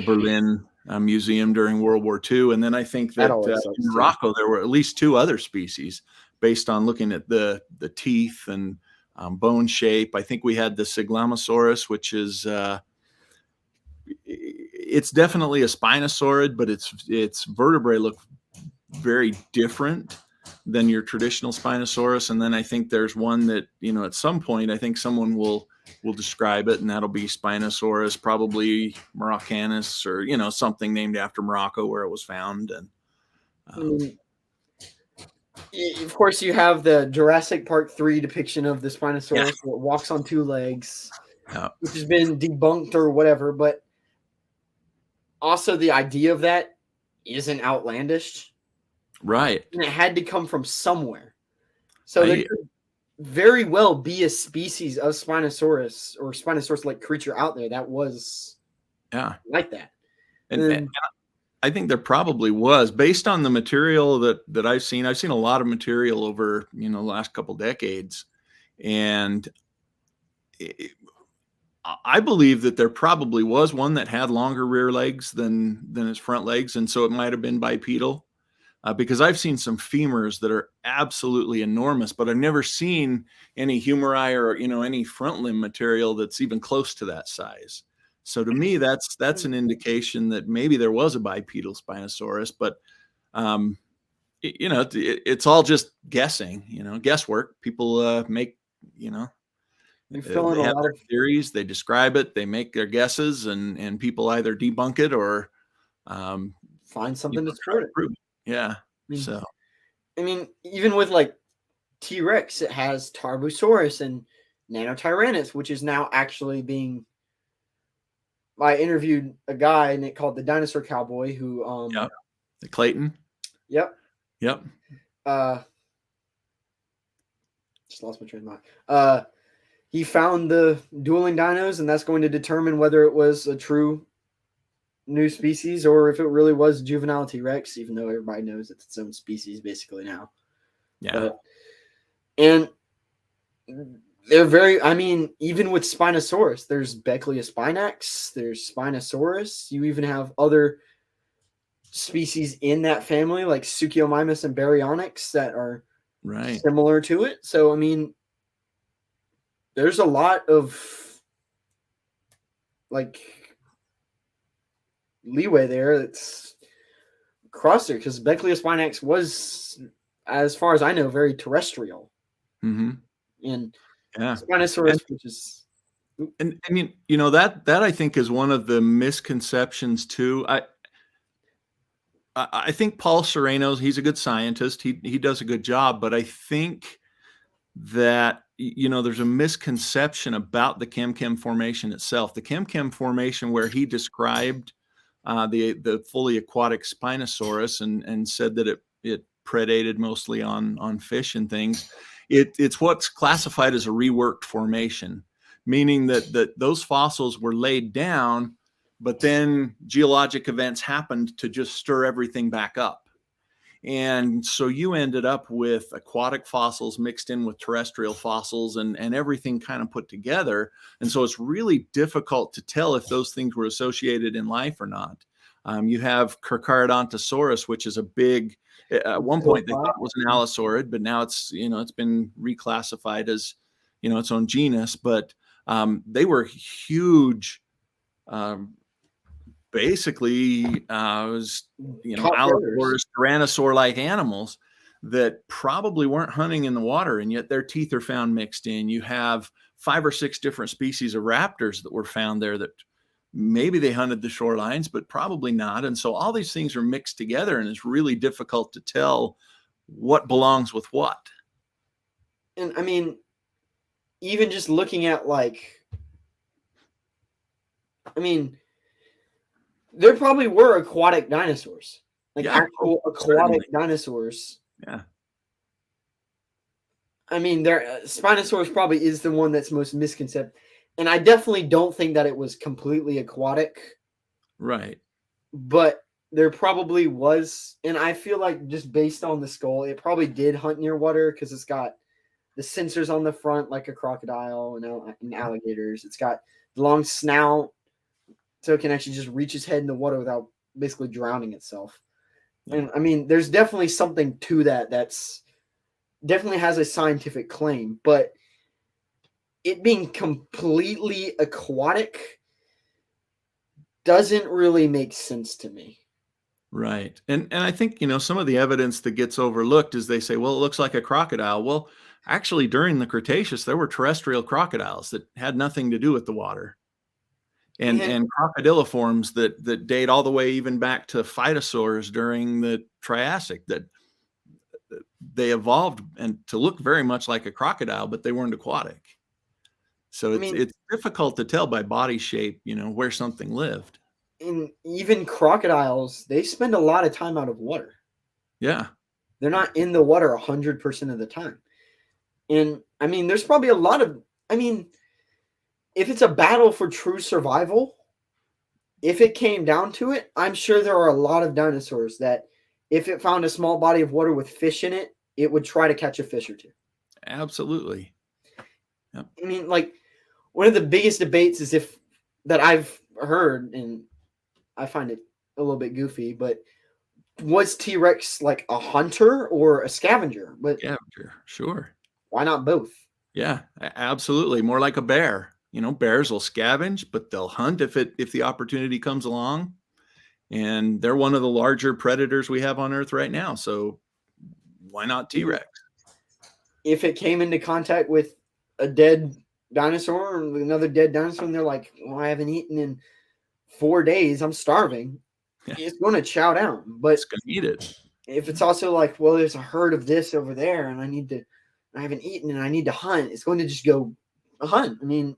Berlin museum during World War II. And then I think That that always in sucks too. Morocco there were at least 2 other species based on looking at the teeth and bone shape. I think we had the Siglamosaurus, which is it's definitely a Spinosaurid, but its vertebrae look very different than your traditional Spinosaurus. And then I think there's one that at some point I think someone will describe it, and that'll be Spinosaurus, probably Maroccanus, or something named after Morocco where it was found. And of course, you have the Jurassic Park 3 depiction of the Spinosaurus Yeah. that walks on 2 legs, Yeah. which has been debunked or whatever. But also, the idea of that isn't outlandish, Right. and it had to come from somewhere. So there could very well be a species of Spinosaurus or Spinosaurus-like creature out there that was like that. And I think there probably was, based on the material that I've seen. I've seen a lot of material over the last couple decades, and I believe that there probably was one that had longer rear legs than its front legs, and so it might have been bipedal. Because I've seen some femurs that are absolutely enormous, but I've never seen any humeri or any front limb material that's even close to that size. So to me, that's an indication that maybe there was a bipedal Spinosaurus, but it's all just guessing, guesswork. People make, They fill in they a have lot their of theories, they describe it, they make their guesses, and people either debunk it or find something to try support to it. prove it. Yeah. I mean, even with like T-Rex, it has Tarbosaurus and Nanotyrannus, which is now actually being. I interviewed a guy and it called the Dinosaur Cowboy who The Clayton. Yep. Yep. Just lost my train of thought. He found the dueling dinos, and that's going to determine whether it was a true new species or if it really was juvenile T-Rex, even though everybody knows it's its own species basically now. Yeah. And they're very, I mean, even with Spinosaurus, there's Beckliospinax, there's Spinosaurus. You even have other species in that family like Suchomimus and Baryonyx that are similar to it. So, I mean, there's a lot of like leeway there that's crossed there because Beckliospinax was, as far as I know, very terrestrial. Mm-hmm. And Spinosaurus, which is and that I think is one of the misconceptions too. I think Paul Sereno's, he's a good scientist. He does a good job, but I think that there's a misconception about the Kem Formation itself. The Kem Formation, where he described the fully aquatic Spinosaurus and said that it predated mostly on fish and things. It's what's classified as a reworked formation, meaning that those fossils were laid down, but then geologic events happened to just stir everything back up. And so you ended up with aquatic fossils mixed in with terrestrial fossils and everything kind of put together. And so it's really difficult to tell if those things were associated in life or not. You have Carcharodontosaurus, which is a big, at one point they thought it was an allosaurid, but now it's been reclassified as, its own genus. But they were huge, basically allosaurus, tyrannosaur-like animals that probably weren't hunting in the water, and yet their teeth are found mixed in. You have 5 or 6 different species of raptors that were found there that maybe they hunted the shorelines, but probably not. And so all these things are mixed together, and it's really difficult to tell what belongs with what. And I mean, even just looking at like I mean, there probably were aquatic dinosaurs, like Yeah, oh, actual aquatic certainly. dinosaurs. Yeah, I mean, Spinosaurus probably is the one that's most misconceived, and I definitely don't think that it was completely aquatic, right. but there probably was, and I feel like just based on the skull, it probably did hunt near water because it's got the sensors on the front like a crocodile and alligators. It's got the long snout, so it can actually just reach its head in the water without basically drowning itself. Yeah, And I mean, there's definitely something to that. That's definitely has a scientific claim, but it being completely aquatic doesn't really make sense to me. right. And I think, some of the evidence that gets overlooked is they say, well, it looks like a crocodile. Well, actually, during the Cretaceous, there were terrestrial crocodiles that had nothing to do with the water. And And crocodiliforms that date all the way even back to phytosaurs during the Triassic, that they evolved and to look very much like a crocodile, but they weren't aquatic. So I it's mean, it's difficult to tell by body shape, where something lived. in even crocodiles, they spend a lot of time out of water. Yeah. They're not in the water 100% of the time. And I mean, there's probably a lot of, I mean, if it's a battle for true survival, if it came down to it, I'm sure there are a lot of dinosaurs that if it found a small body of water with fish in it, it would try to catch a fish or two. Absolutely. Yep. I mean, like one of the biggest debates is if that I've heard, and I find it a little bit goofy, but was T Rex like a hunter or a scavenger? But Scavenger. Sure. why not both? Yeah, absolutely. More like a bear. Bears will scavenge, but they'll hunt if the opportunity comes along. And they're one of the larger predators we have on Earth right now. So why not T-Rex? If it came into contact with a dead dinosaur or another dead dinosaur, and they're like, well, I haven't eaten in 4 days, I'm starving, Yeah, it's going to chow down. But it's gonna eat it. if it's also like, well, there's a herd of this over there, and I haven't eaten and I need to hunt, it's going to just go hunt. I mean,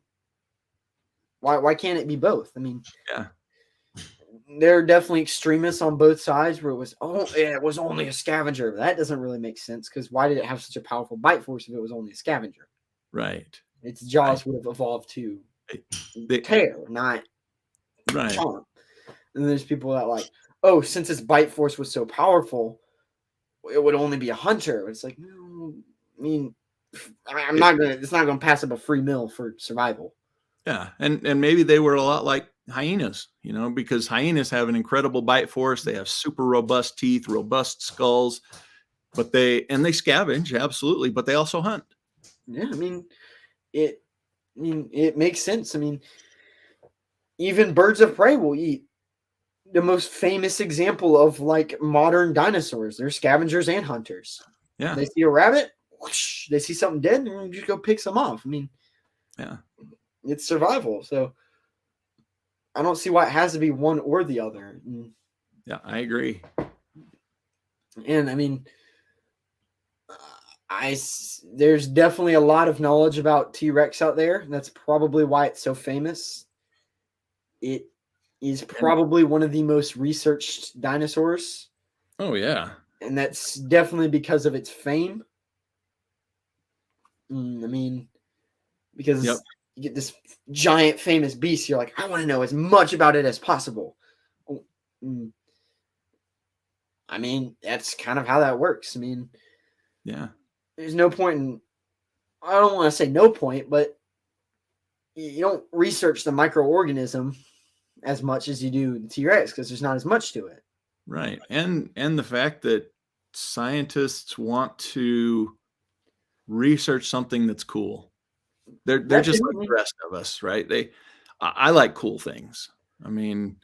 why can't it be both? I mean, Yeah, there are definitely extremists on both sides where it was only a scavenger. That doesn't really make sense because why did it have such a powerful bite force if it was only a scavenger? right. Its Right. jaws would have evolved to They, tear, not right. chomp. And there's people that like, oh, since its bite force was so powerful, it would only be a hunter. It's like, no, I mean, I'm It, not gonna. It's not gonna pass up a free meal for survival. yeah, and maybe they were a lot like hyenas, because hyenas have an incredible bite force. They have super robust teeth, robust skulls, but they scavenge absolutely, but they also hunt. Yeah, it. I mean, it makes sense. I mean, even birds of prey will eat. The most famous example of like modern dinosaurs, they're scavengers and hunters. Yeah, They see a rabbit, whoosh, they see something dead, and just go pick some off. I mean, yeah, it's survival. So I don't see why it has to be one or the other. yeah. I agree. And I mean, there's definitely a lot of knowledge about T Rex out there. And that's probably why it's so famous. It is And probably one of the most researched dinosaurs, oh yeah, and that's definitely because of its fame. I mean, yep. because you get this giant famous beast, you're like, I want to know as much about it as possible. Mm, I mean, that's kind of how that works. I mean, Yeah. there's no point in, I don't want to say no point, but you don't research the microorganism as much as you do the T Rex because there's not as much to it. Right. And the fact that scientists want to research something that's cool. They're just like the Definitely. rest of us, right? I like cool things. I mean,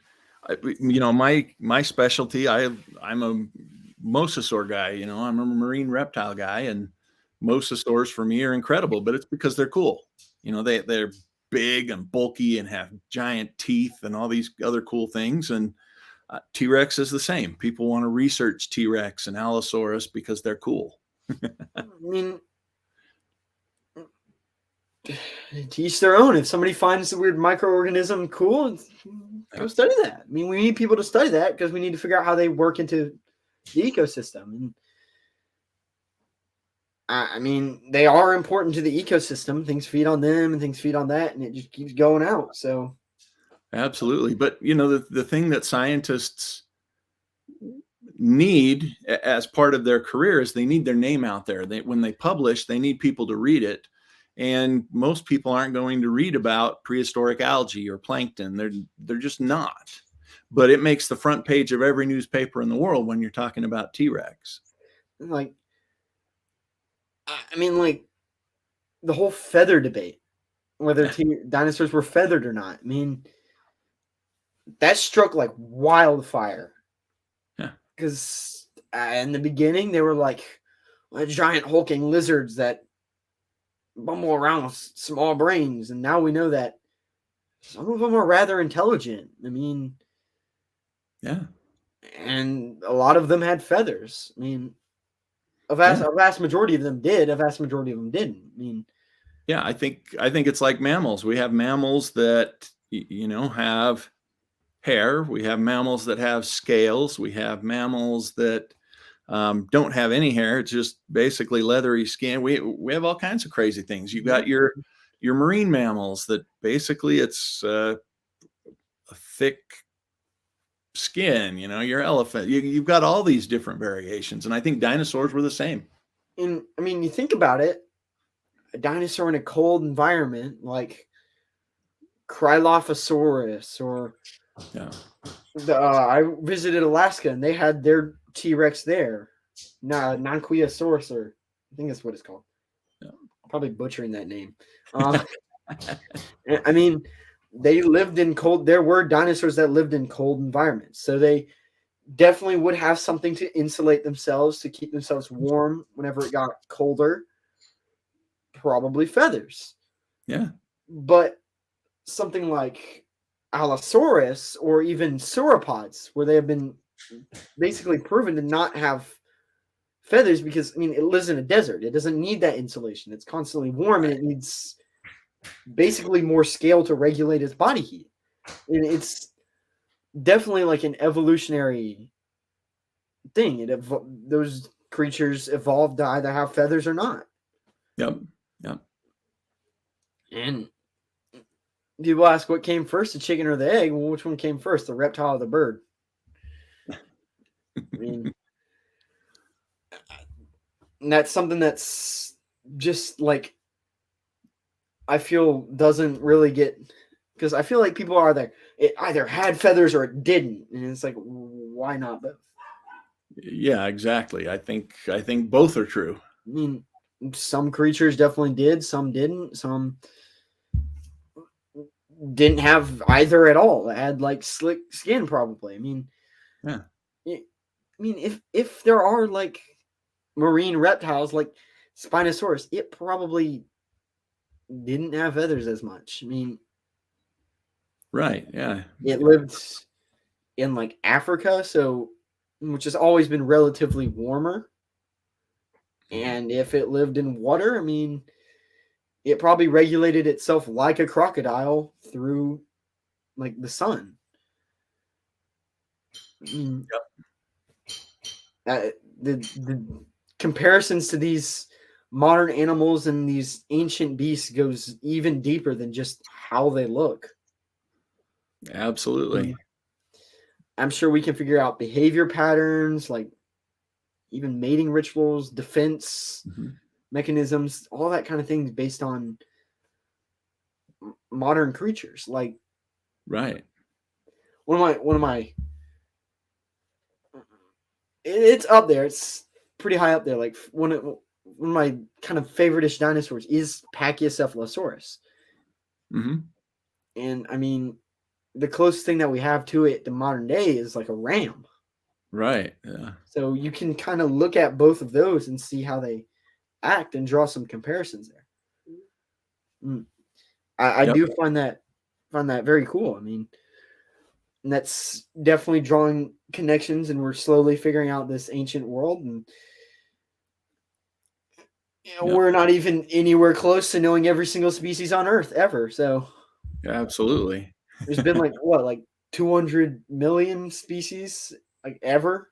my specialty, I'm a mosasaur guy, I'm a marine reptile guy, and mosasaurs for me are incredible, but it's because they're cool. They're big and bulky and have giant teeth and all these other cool things. And T-Rex is the same. People want to research T-Rex and Allosaurus because they're cool. I mean, to each their own. If somebody finds a weird microorganism cool, go study that. I mean, we need people to study that because we need to figure out how they work into the ecosystem. And I mean, they are important to the ecosystem. Things feed on them and things feed on that, and it just keeps going out. So Absolutely. But the thing that scientists need as part of their career is they need their name out there. When they publish, they need people to read it. And most people aren't going to read about prehistoric algae or plankton. They're just not. But it makes the front page of every newspaper in the world when you're talking about T-Rex. like, I mean, like the whole feather debate, whether dinosaurs were feathered or not. I mean, that struck like wildfire. Yeah. Because in the beginning, they were like giant hulking lizards that bumble around with small brains. And now we know that some of them are rather intelligent. I mean, yeah. And a lot of them had feathers. I mean, a vast majority of them did. A vast majority of them didn't. I mean, yeah, I think it's like mammals. We have mammals that have hair. We have mammals that have scales. We have mammals that don't have any hair. It's just basically leathery skin. We have all kinds of crazy things. You've got your marine mammals that basically it's a thick skin. Your elephant. You've got all these different variations, and I think dinosaurs were the same. And I mean, you think about it, a dinosaur in a cold environment like Krylophosaurus, or I visited Alaska and they had their T-Rex there. Nanquiosaurus, or I think that's what it's called. Yeah. Probably butchering that name. I mean, they lived in cold. There were dinosaurs that lived in cold environments, so they definitely would have something to insulate themselves, to keep themselves warm whenever it got colder. Probably feathers. Yeah. But something like Allosaurus or even sauropods, where they have been basically proven to not have feathers, because I mean it lives in a desert. It doesn't need that insulation. It's constantly warm, and it needs basically more scale to regulate its body heat. And it's definitely like an evolutionary thing. Those creatures evolved to either have feathers or not. Yep. And people ask what came first, the chicken or the egg? Well, which one came first, the reptile or the bird? I mean, and that's something that's just like, I feel doesn't really get, because I feel like people are there. It either had feathers or it didn't, and it's like, why not both? Yeah, exactly. I think both are true. I mean, some creatures definitely did, some didn't, some didn't have either at all. It had like slick skin, probably. I mean, yeah. I mean, if there are like marine reptiles like Spinosaurus, it probably didn't have feathers as much. I mean, right, yeah. It lived in like Africa, so which has always been relatively warmer. And if it lived in water, I mean, it probably regulated itself like a crocodile through like the sun. I mean, the comparisons to these modern animals and these ancient beasts goes even deeper than just how they look. Absolutely. I'm sure we can figure out behavior patterns, like even mating rituals, defense mechanisms, all that kind of things based on modern creatures. Like, right. One of my it's up there. It's pretty high up there. Like one of my kind of favorite-ish dinosaurs is Pachycephalosaurus. And I mean, the closest thing that we have to it in modern day is like a ram. Right. Yeah. So you can kind of look at both of those and see how they act and draw some comparisons there. I do find that very cool. I mean, and that's definitely drawing connections, and we're slowly figuring out this ancient world. And Yep. we're not even anywhere close to knowing every single species on Earth ever. So Absolutely. there's been like what, like 200 million species like ever,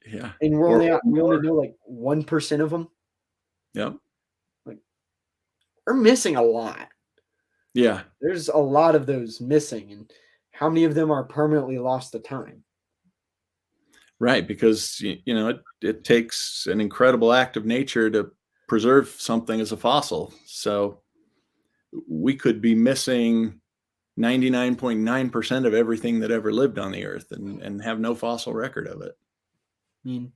Yeah. and Or we only more. know like 1% of them. Yep. Like we're missing a lot. Yeah. There's a lot of those missing, and how many of them are permanently lost to time? Right. Because, it takes an incredible act of nature to preserve something as a fossil. So we could be missing 99.9% of everything that ever lived on the earth and have no fossil record of it. I mean,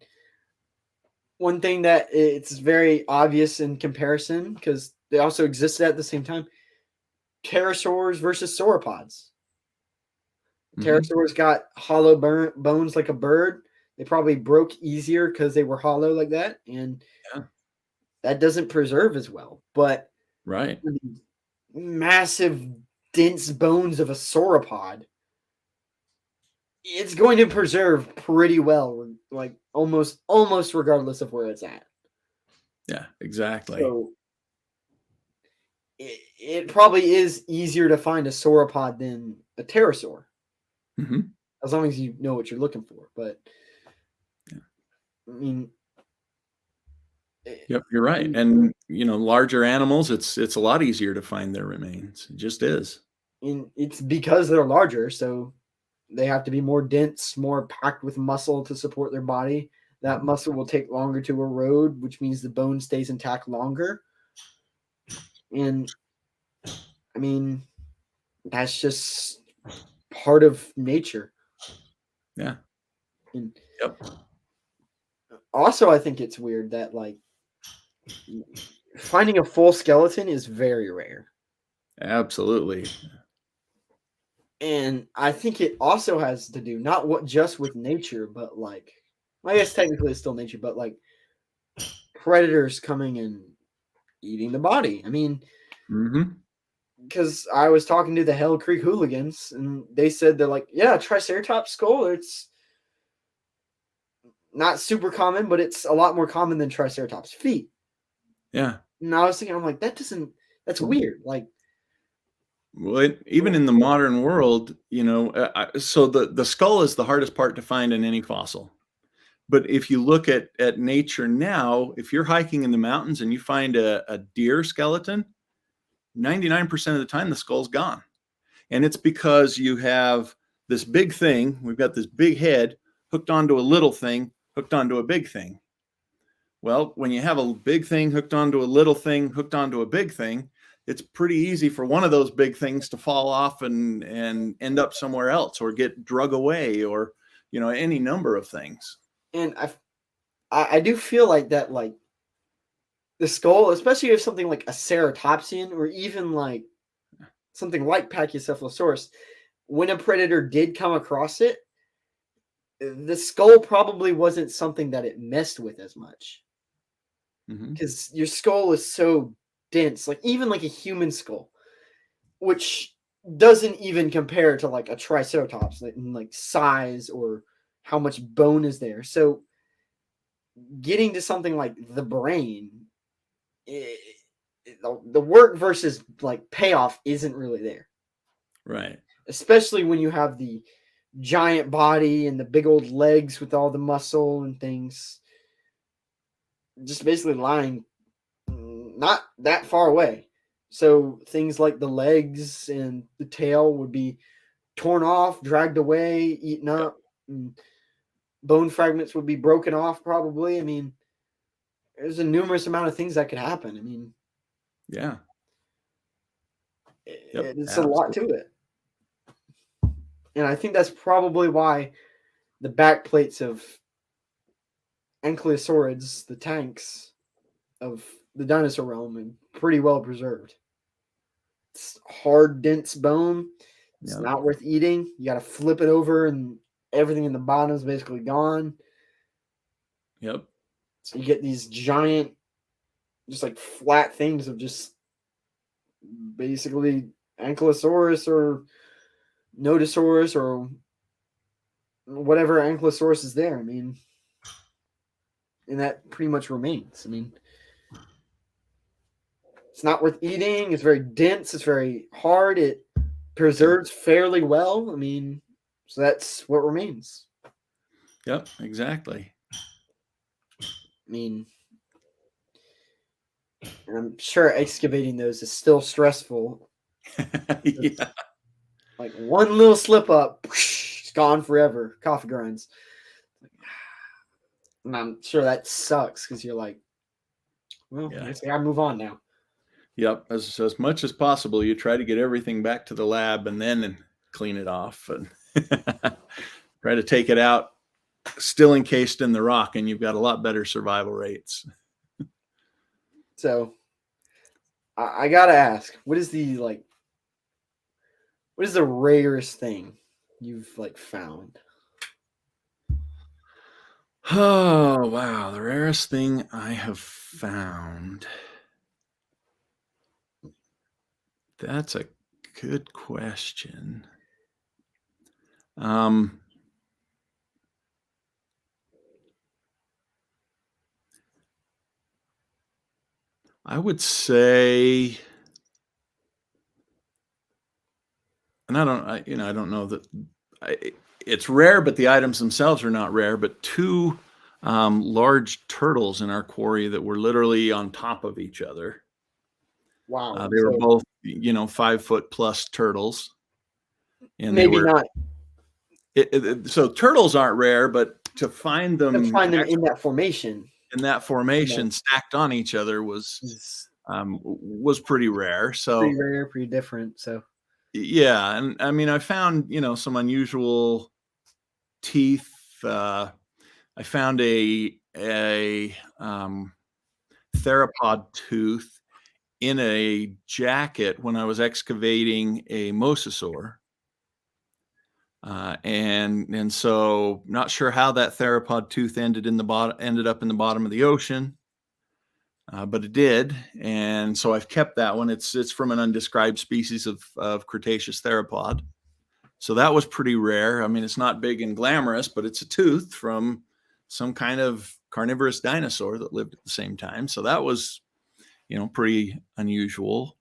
one thing that it's very obvious in comparison because they also existed at the same time: pterosaurs versus sauropods. Hmm. Pterosaurs got hollow bones like a bird. They probably broke easier because they were hollow like that, and Yeah. that doesn't preserve as well. But Right. the massive, dense bones of a sauropod, it's going to preserve pretty well, like almost regardless of where it's at. Yeah, exactly. So it probably is easier to find a sauropod than a pterosaur, Hmm. as long as you know what you're looking for. But Yeah. I mean, it, Yep, you're right. and And larger animals, it's a lot easier to find their remains. It just is. it's because they're larger, so they have to be more dense, more packed with muscle to support their body. That Mhm. muscle will take longer to erode, which means the bone stays intact longer. And I mean, that's just part of nature. Yeah. And Yep. also, I think it's weird that like finding a full skeleton is very rare. Absolutely. And I think it also has to do not what just with nature, but like I guess technically it's still nature, but like predators coming and eating the body. I mean, Hmm. because I was talking to the Hell Creek hooligans, and they said they're like, yeah, Triceratops skull. It's not super common, but it's a lot more common than Triceratops feet. Yeah. And I was thinking, I'm like, that doesn't. That's weird. Like, Well, even in the modern world, so the skull is the hardest part to find in any fossil. But if you look at nature now, if you're hiking in the mountains and you find a deer skeleton, 99% of the time the skull's gone. And it's because you have this big thing, we've got this big head hooked onto a little thing, hooked onto a big thing. Well, when you have a big thing hooked onto a little thing, hooked onto a big thing, it's pretty easy for one of those big things to fall off and end up somewhere else or get drug away or any number of things. and I do feel like that, like the skull, especially if something like a ceratopsian or even like something like Pachycephalosaurus, when a predator did come across it, the skull probably wasn't something that it messed with as much Hmm. because your skull is so dense, like even like a human skull, which doesn't even compare to like a triceratops in like size or how much bone is there. So getting to something like the brain, the work versus like payoff isn't really there, Right. especially when you have the giant body and the big old legs with all the muscle and things just basically lying not that far away. So things like the legs and the tail would be torn off, dragged away, eaten Yep. up, and bone fragments would be broken off probably. I mean, there's a numerous amount of things that could happen. I mean, Yeah. Yep. it's a lot to Absolutely. it. And I think that's probably why the back plates of ankylosaurids, the tanks of the dinosaur realm, are pretty well preserved. It's hard, dense bone. It's Yep. not worth eating. You got to flip it over, and everything in the bottom is basically gone. Yep. So you get these giant, just like flat things of just basically Ankylosaurus or Nodosaurus or whatever Ankylosaurus is there. I mean, and that pretty much remains. I mean, It's not worth eating. It's very dense. It's very hard. It preserves fairly well. I mean, so that's what remains. Yep, exactly. I mean, and I'm sure excavating those is still stressful. Yeah. Like one little slip up, it's gone forever. Coffee grinds. And I'm sure that sucks because you're like, well, I Yeah. guess I gotta move on now. Yep. As much as possible, you try to get everything back to the lab and then clean it off and try to take it out still encased in the rock, and you've got a lot better survival rates. So I gotta ask, what is the rarest thing you've found? Oh, wow. The rarest thing I have found. That's a good question. I would say, and I don't know that it's rare, but the items themselves are not rare. But two large turtles in our quarry that were literally on top of each other. Wow. They were So both, 5 foot plus turtles, and they maybe were. not So turtles aren't rare, but to find to them find them in actually that formation. in that You know, formation stacked on each other is was pretty rare. pretty So rare, pretty different. So yeah, and I mean, I found some unusual teeth. I found a theropod tooth in a jacket when I was excavating a mosasaur. And so not sure how that theropod tooth ended up in the bottom of the ocean, but it did. And so I've kept that one. It's from an undescribed species of Cretaceous theropod. So that was pretty rare. I mean, it's not big and glamorous, but it's a tooth from some kind of carnivorous dinosaur that lived at the same time. So that was, pretty unusual.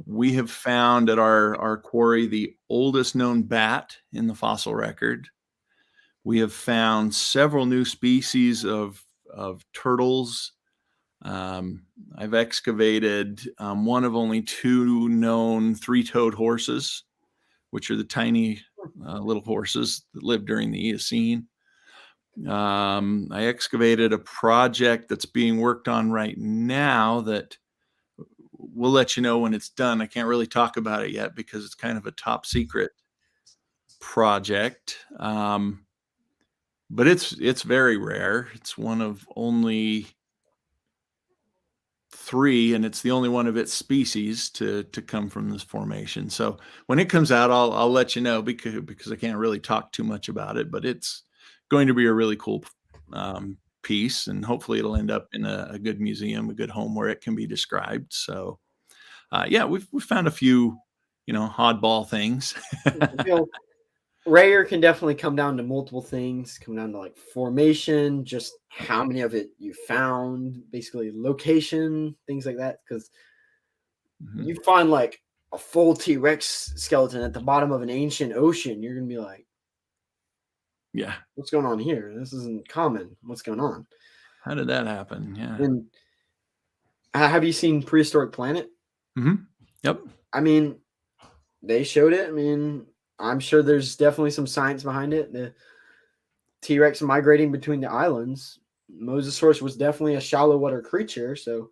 We have found at our quarry the oldest known bat in the fossil record. We have found several new species of turtles. I've excavated one of only two known three-toed horses, which are the tiny little horses that lived during the Eocene. I excavated a project that's being worked on right now that we'll let you know when it's done. I can't really talk about it yet because it's kind of a top secret project. But it's very rare. It's one of only three, and it's the only one of its species to come from this formation. So when it comes out, I'll let you know because I can't really talk too much about it. But it's going to be a really cool piece, and hopefully it'll end up in a good museum, a good home where it can be described. So yeah, we've found a few, oddball things. rare can definitely come down to multiple things. Come down to formation, just how many of it you found, basically location, things like that. Because Mhm. you find a full T-Rex skeleton at the bottom of an ancient ocean, you're gonna be like, Yeah. what's going on here? This isn't common. What's going on? How did that happen? Yeah. And have you seen Prehistoric Planet? Yep. I mean, they showed it. I mean, I'm sure there's definitely some science behind it. The T-Rex migrating between the islands. Mosasaurus was definitely a shallow water creature, so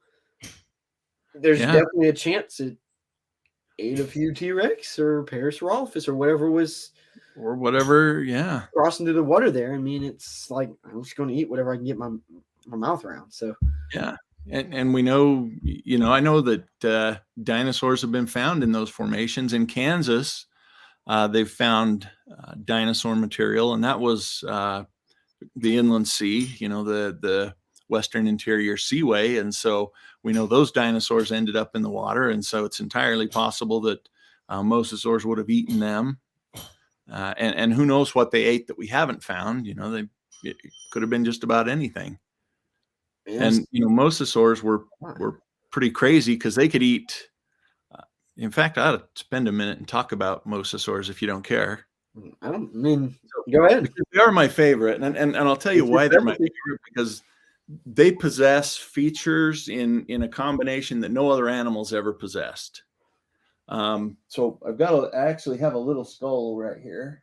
there's Yeah. definitely a chance it ate a few T-Rex or Parasaurolophus or whatever was Or whatever. Yeah. crossing through the water there. I mean, it's like I'm just going to eat whatever I can get my mouth around. So Yeah. And we know, I know that dinosaurs have been found in those formations in Kansas. They've found dinosaur material, and that was the inland sea, the Western Interior Seaway. And so we know those dinosaurs ended up in the water. And so it's entirely possible that mosasaurs would have eaten them. And who knows what they ate that we haven't found. It could have been just about anything. yes, And mosasaurs were pretty crazy because they could eat. In fact, I ought to spend a minute and talk about mosasaurs if you don't care. Go ahead. Because they are my favorite, and I'll tell you why they're my favorite, because they possess features in a combination that no other animals ever possessed. So I actually have a little skull right here.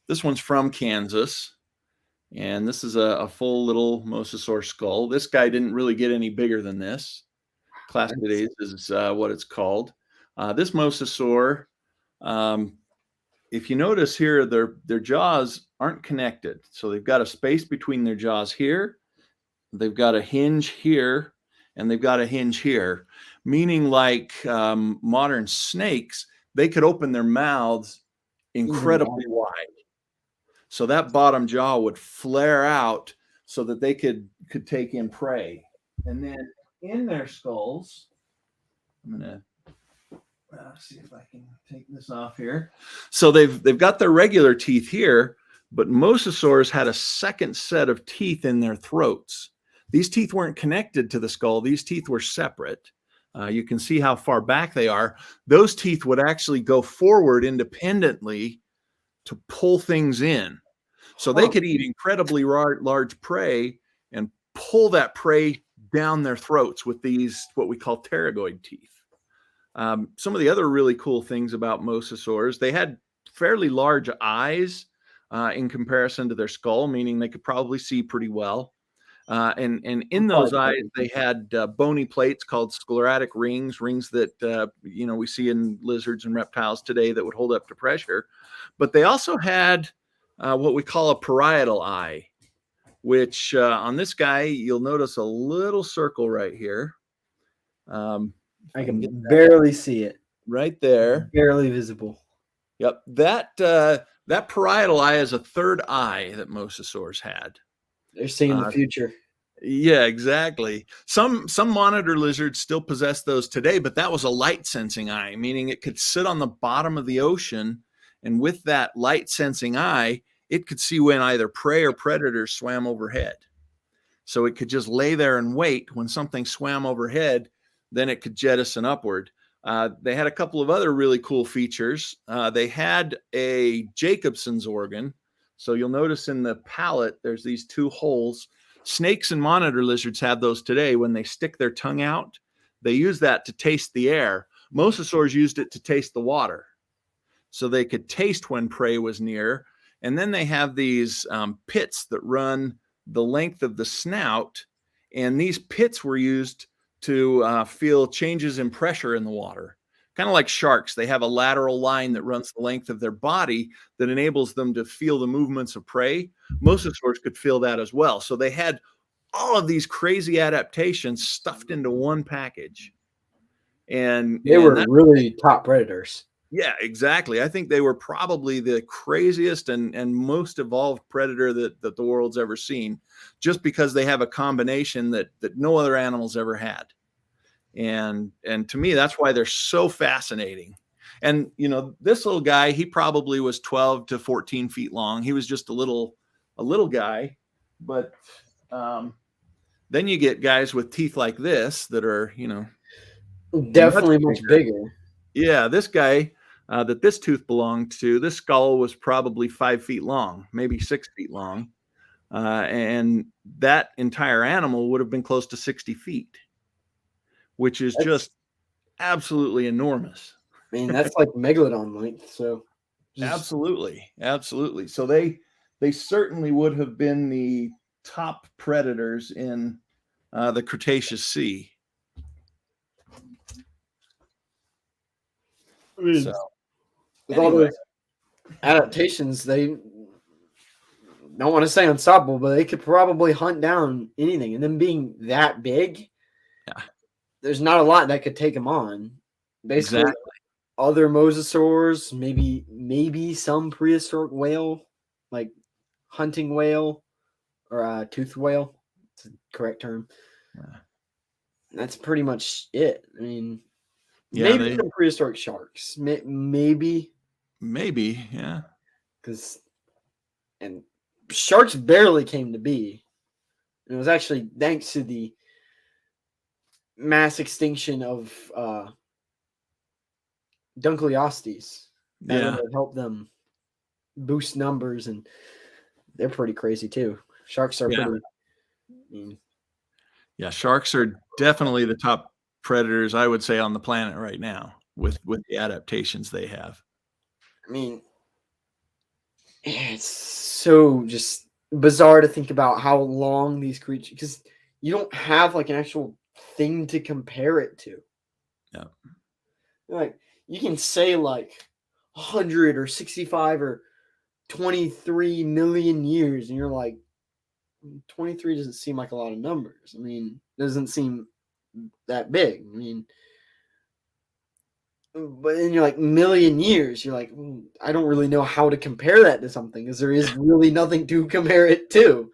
This one's from Kansas, and this is a full little mosasaur skull. This guy didn't really get any bigger than this. Claspidase is what it's called. This mosasaur, if you notice here, their jaws aren't connected. So they've got a space between their jaws here. They've got a hinge here, and they've got a hinge here, meaning like modern snakes, they could open their mouths incredibly wide. So that bottom jaw would flare out so that they could take in prey. And then in their skulls, I'm going to see if I can take this off here. So they've got their regular teeth here, but mosasaurs had a second set of teeth in their throats. These teeth weren't connected to the skull. These teeth were separate. You can see how far back they are. Those teeth would actually go forward independently to pull things in. So they could eat incredibly large prey and pull that prey down their throats with these, what we call pterygoid teeth. Some of the other really cool things about mosasaurs, they had fairly large eyes in comparison to their skull, meaning they could probably see pretty well. And in those eyes, they had bony plates called sclerotic rings that, we see in lizards and reptiles today that would hold up to pressure. But they also had what we call a parietal eye, which on this guy, you'll notice a little circle right here. I can barely see it. Right there. Barely visible. Yep. That parietal eye is a third eye that mosasaurs had. They're seeing the future. Yeah, exactly. Some monitor lizards still possess those today, but that was a light sensing eye, meaning it could sit on the bottom of the ocean, and with that light sensing eye, it could see when either prey or predators swam overhead. So it could just lay there and wait. When something swam overhead, then it could jettison upward. They had a couple of other really cool features. They had a Jacobson's organ. So you'll notice in the palate, there's these two holes. Snakes and monitor lizards have those today. When they stick their tongue out, they use that to taste the air. Mosasaurs used it to taste the water. So they could taste when prey was near. And then they have these pits that run the length of the snout. And these pits were used to feel changes in pressure in the water. Kind of like sharks. They have a lateral line that runs the length of their body that enables them to feel the movements of prey. Mosasaurs could feel that as well. So they had all of these crazy adaptations stuffed into one package. And they were really top predators. Yeah, exactly. I think they were probably the craziest and most evolved predator that the world's ever seen, just because they have a combination that no other animals ever had. And to me, that's why they're so fascinating. And, this little guy, he probably was 12 to 14 feet long. He was just a little guy. But then you get guys with teeth like this that are, definitely much bigger. Yeah, this guy that this tooth belonged to, this skull was probably 5 feet long, maybe 6 feet long. And that entire animal would have been close to 60 feet. Which is just absolutely enormous. I mean, that's like megalodon length. So absolutely. So they certainly would have been the top predators in the Cretaceous Sea. So, with all those adaptations, they don't want to say unstoppable, but they could probably hunt down anything. And them being that big, there's not a lot that could take them on. Basically, other mosasaurs, maybe some prehistoric whale, like hunting whale or toothed whale. It's the correct term. That's pretty much it. I mean, maybe some prehistoric sharks. Maybe, yeah. And sharks barely came to be. And it was actually thanks to the mass extinction of Dunkleostes. That Yeah. really helped them boost numbers, and they're pretty crazy too. Sharks are Yeah. pretty. I mean, Yeah. Sharks are definitely the top predators, I would say, on the planet right now with the adaptations they have. I mean, it's so just bizarre to think about how long these creatures, because you don't have like an actual thing to compare it to. Yeah. Like you can say like 100 or 65 or 23 million years, and you're like, 23 doesn't seem like a lot of numbers. I mean, doesn't seem that big. I mean, but then you're like million years. You're like, I don't really know how to compare that to something because there is really nothing to compare it to.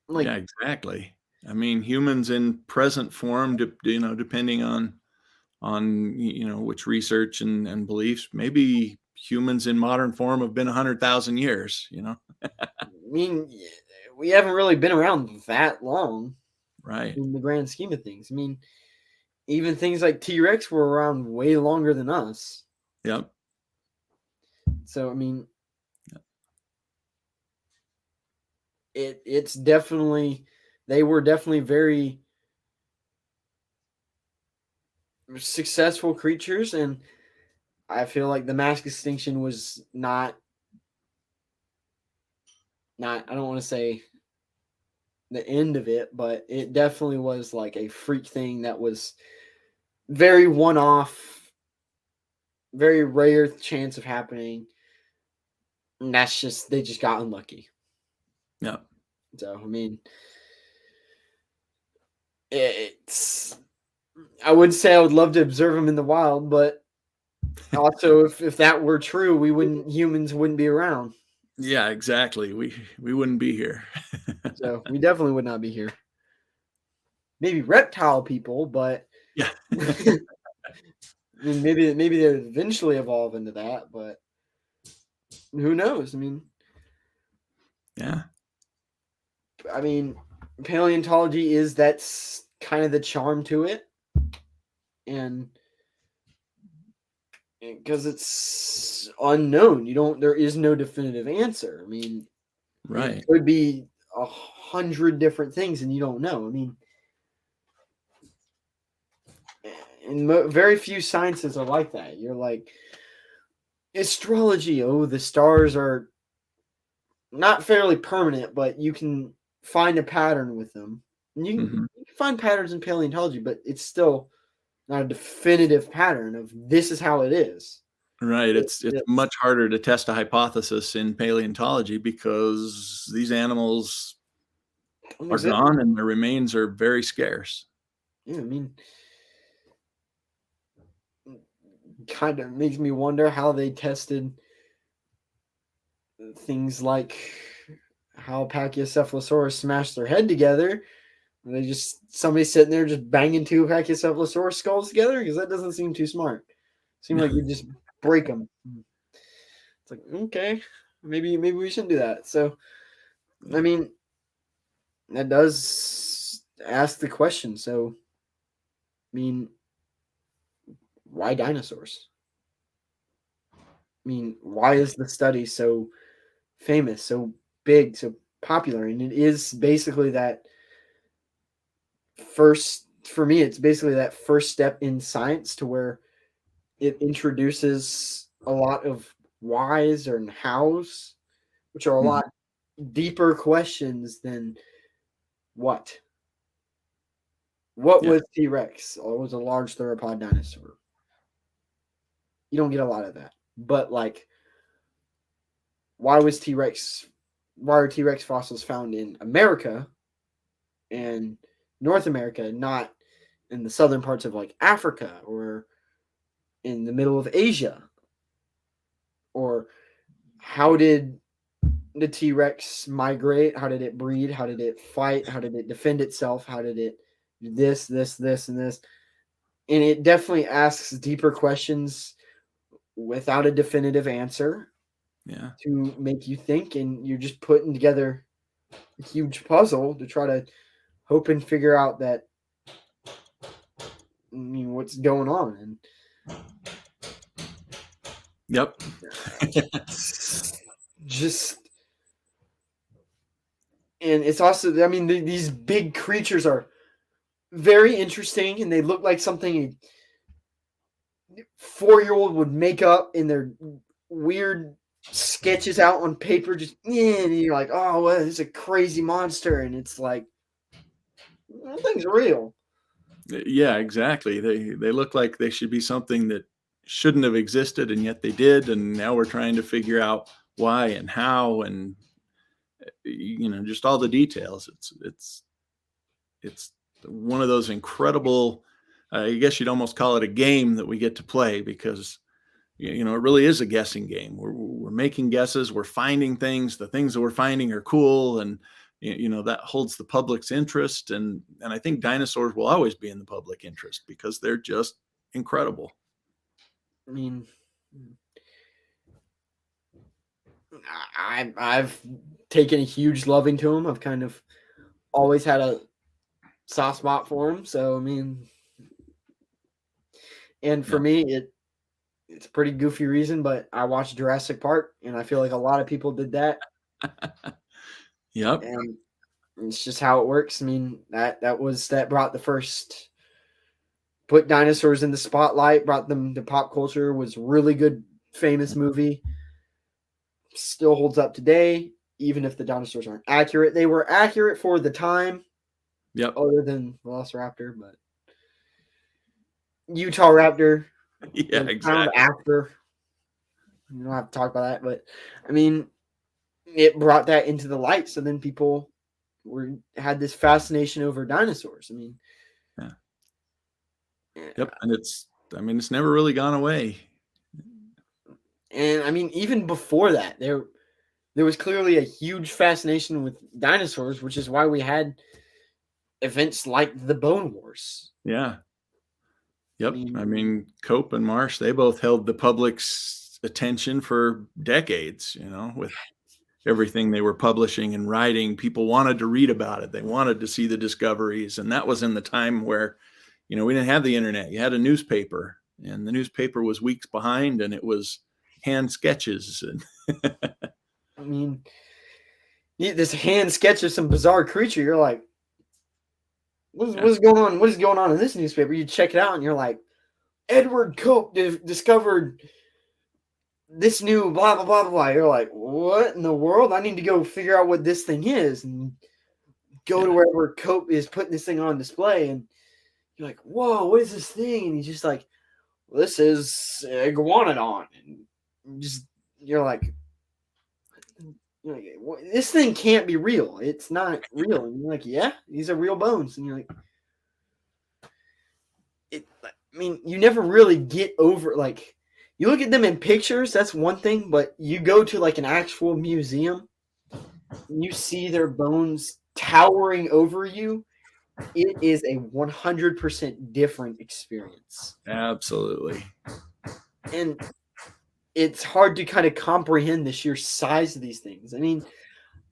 Like, Yeah, exactly. I mean, humans in present form, depending on which research and beliefs, maybe humans in modern form have been 100,000 years. I mean, we haven't really been around that long Right. in the grand scheme of things. I mean, even things like T Rex were around way longer than us. Yep. So, I mean, it's definitely, they were definitely very successful creatures, and I feel like the mass extinction was not I don't want to say the end of it, but it definitely was like a freak thing that was very one off, very rare chance of happening. And that's just, they just got unlucky. Yep. So I mean, it's, I would say I would love to observe them in the wild, but also if that were true, humans wouldn't be around. Yeah, exactly. We wouldn't be here. So we definitely would not be here. Maybe reptile people, but Yeah. I mean, maybe they eventually evolve into that, but who knows? Yeah. I mean, paleontology is, that's kind of the charm to it, and because it's unknown, there is no definitive answer. I mean, it Right. could be 100 different things, and you don't know. I mean, and very few sciences are like that. You're like, astrology. Oh, the stars are not fairly permanent, but you can find a pattern with them. And Hmm. you can find patterns in paleontology, but it's still not a definitive pattern of this is how it is. Right. It's It's much harder to test a hypothesis in paleontology because these animals are almost it. gone and their remains are very scarce. Yeah, I mean, kind of makes me wonder how they tested things like how Pachycephalosaurus smashed their head together. They just, somebody sitting there just banging two Pachycephalosaurus skulls together, because that doesn't seem too smart. Seem like you just break them. It's like, okay, maybe we shouldn't do that. So I mean, that does ask the question. So I mean, why dinosaurs? I mean, why is the study so famous, so big, so popular? And it is basically that first, for me, it's basically that first step in science to where it introduces a lot of whys and hows, which are a Mhm. lot deeper questions than what. What Yeah. was T Rex? Oh, it was a large theropod dinosaur. You don't get a lot of that. But like, why was T Rex? Why are T Rex fossils found in America and North America, not in the southern parts of like Africa or in the middle of Asia? Or how did the T Rex migrate? How did it breed? How did it fight? How did it defend itself? How did it do this, and this? And it definitely asks deeper questions without a definitive answer Yeah. to make you think, and you're just putting together a huge puzzle to try to hope and figure out that what's going on. And Yep. just, and it's also, I mean, these big creatures are very interesting, and they look like something a 4-year-old would make up in their weird sketches out on paper. Just, and you're like, oh, well, this is a crazy monster, and it's like, that thing's real. Yeah, exactly. They look like they should be something that shouldn't have existed, and yet they did. And now we're trying to figure out why and how, and just all the details. It's one of those incredible. I guess you'd almost call it a game that we get to play, because it really is a guessing game. We're making guesses. We're finding things. The things that we're finding are cool, and that holds the public's interest. And I think dinosaurs will always be in the public interest because they're just incredible. I mean, I've taken a huge loving to them. I've kind of always had a soft spot for them. So I mean, and for me, it's a pretty goofy reason, but I watched Jurassic Park, and I feel like a lot of people did that. Yep. And it's just how it works. I mean, that brought the first, put dinosaurs in the spotlight, brought them to pop culture. Was really good, famous movie. Still holds up today, even if the dinosaurs aren't accurate. They were accurate for the time. Yep. Other than Velociraptor, but Utah Raptor. Yeah, exactly. After. You don't have to talk about that, but I mean, it brought that into the light. So then people had this fascination over dinosaurs. I mean, yeah. Yep, and it's never really gone away. And I mean, even before that, there was clearly a huge fascination with dinosaurs, which is why we had events like the Bone Wars. Yeah. Yep. I mean, Cope and Marsh, they both held the public's attention for decades, with everything they were publishing and writing. People wanted to read about it. They wanted to see the discoveries. And that was in the time where, we didn't have the internet. You had a newspaper, and the newspaper was weeks behind, and it was hand sketches. And I mean, this hand sketch of some bizarre creature. You're like, what's going on? What is going on in this newspaper? You check it out, and you're like, Edward Cope discovered this new blah blah blah blah. You're like, what in the world? I need to go figure out what this thing is, and go to wherever Cope is putting this thing on display, and you're like, whoa, what is this thing? And he's just like, well, this is iguanodon, and you're like, this thing can't be real. It's not real. And you're like, yeah, these are real bones. And you're like, I mean, you never really get over, like, you look at them in pictures, that's one thing, but you go to like an actual museum, and you see their bones towering over you, it is a 100% different experience. Absolutely. And it's hard to kind of comprehend the sheer size of these things. I mean,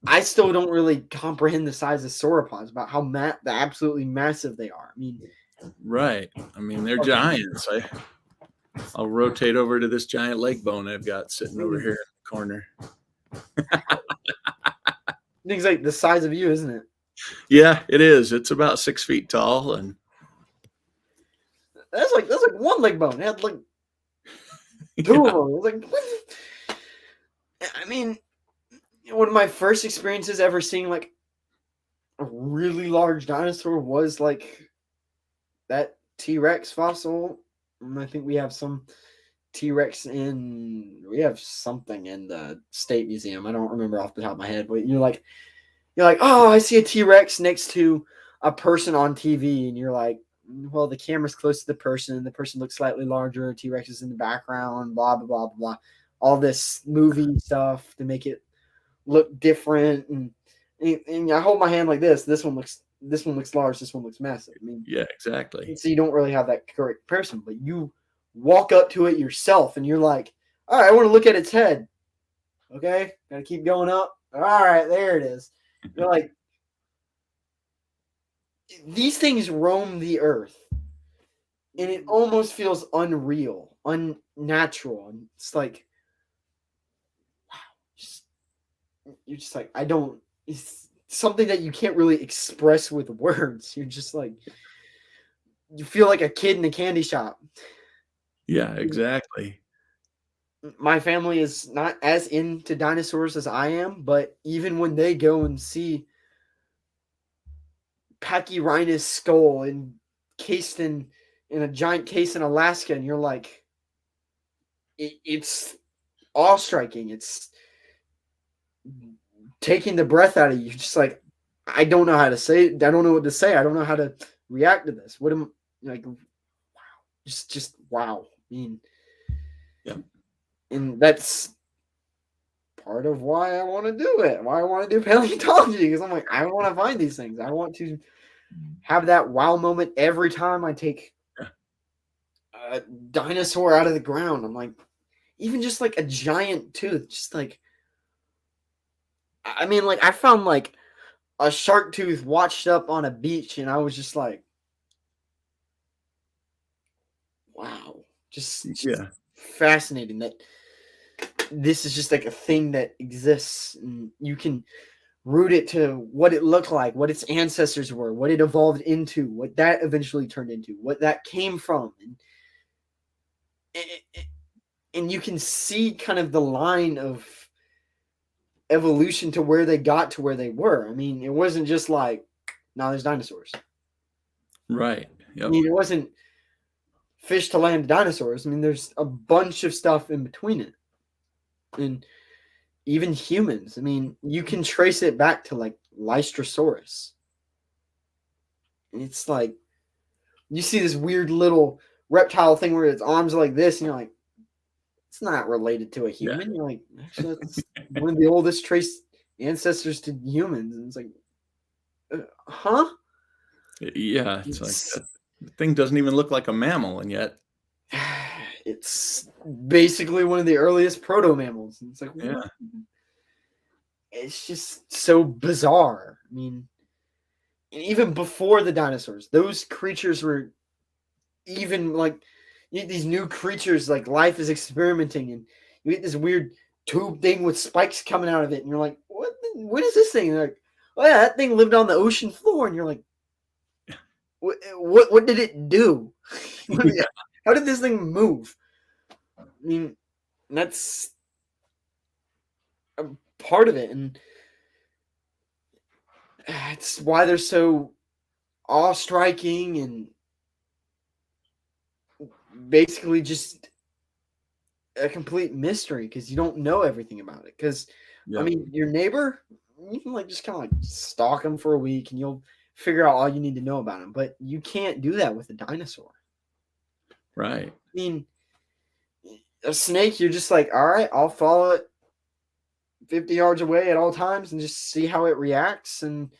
I still don't really comprehend the size of sauropods, about how absolutely massive they are. I mean, right. I mean, they're giants. I'll rotate over to this giant leg bone I've got sitting over here in the corner. Things like the size of you, isn't it? Yeah, it is. It's about 6 feet tall, and that's like one leg bone. It had like two of them. Like, I mean, one of my first experiences ever seeing like a really large dinosaur was like that T-Rex fossil. And I think we have some T-Rex we have something in the State Museum. I don't remember off the top of my head, but you're like, oh, I see a T-Rex next to a person on TV, and you're like, well, the camera's close to the person looks slightly larger, T-Rex is in the background, blah blah blah blah, all this movie stuff to make it look different, and I hold my hand like this. This one looks large, this one looks massive. I mean, yeah, exactly. So you don't really have that correct person, but you walk up to it yourself, and you're like, all right, I want to look at its head. Okay, gotta keep going up. All right, there it is. You're like, these things roam the earth. and it almost feels unreal, unnatural. And it's like, just, you're just like, I don't, it's something that you can't really express with words. You're just like, you feel like a kid in a candy shop. Yeah, exactly. My family is not as into dinosaurs as I am, but even when they go and see Pachyrhino's skull encased in a giant case in Alaska, and you're like, it's awe striking. It's taking the breath out of you. Just like, I don't know how to say it. I don't know what to say. I don't know how to react to this. What am like? Just wow. I mean, Yeah. and that's part of why I want to do it. Why I want to do paleontology, because I'm like, I want to find these things. I want to have that wow moment every time I take a dinosaur out of the ground. I'm like, even just like a giant tooth, just like, I mean, like I found like a shark tooth washed up on a beach, and I was just like, wow, just Yeah. fascinating that this is just like a thing that exists, and you can root it to what it looked like, what its ancestors were, what it evolved into, what that eventually turned into, what that came from, and you can see kind of the line of evolution to where they got to where they were. I mean, it wasn't just like, no, there's dinosaurs. Right. I Yep. mean, it wasn't fish to land dinosaurs. I mean, there's a bunch of stuff in between it. And even humans. I mean, you can trace it back to like Lystrosaurus. And it's like, you see this weird little reptile thing where its arms are like this, and you're like, it's not related to a Yeah. human. You're like, actually, that's one of the oldest trace ancestors to humans. And it's like, huh? Yeah. It's like It's that thing doesn't even look like a mammal, and yet, it's basically one of the earliest proto mammals. And it's like, yeah. what? It's just so bizarre. I mean, even before the dinosaurs, those creatures were even like these new creatures, like life is experimenting, and you get this weird tube thing with spikes coming out of it, and you're like, what is this thing? And they're like, oh yeah, that thing lived on the ocean floor, and you're like, what did it do? Yeah. How did this thing move? I mean, that's a part of it, and it's why they're so awe striking and basically just a complete mystery because you don't know everything about it. Because I Yep. mean, your neighbor, you can like just kind of like stalk him for a week and you'll figure out all you need to know about him. But you can't do that with a dinosaur. Right. I mean, a snake, you're just like, all right, I'll follow it 50 yards away at all times and just see how it reacts and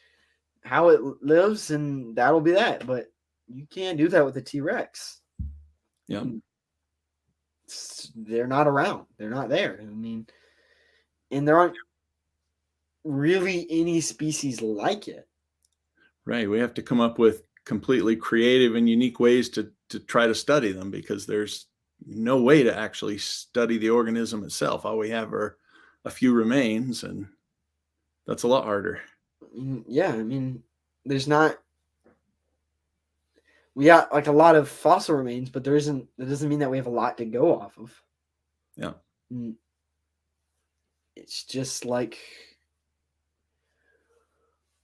how it lives, and that'll be that. But you can't do that with a T Rex. Yep. They're not around. They're not there. I mean, and there aren't really any species like it. Right. We have to come up with completely creative and unique ways to try to study them, because there's no way to actually study the organism itself. All we have are a few remains, and that's a lot harder. Yeah, I mean, there's not. We got like a lot of fossil remains, but there isn't. That doesn't mean that we have a lot to go off of. Yeah. It's just like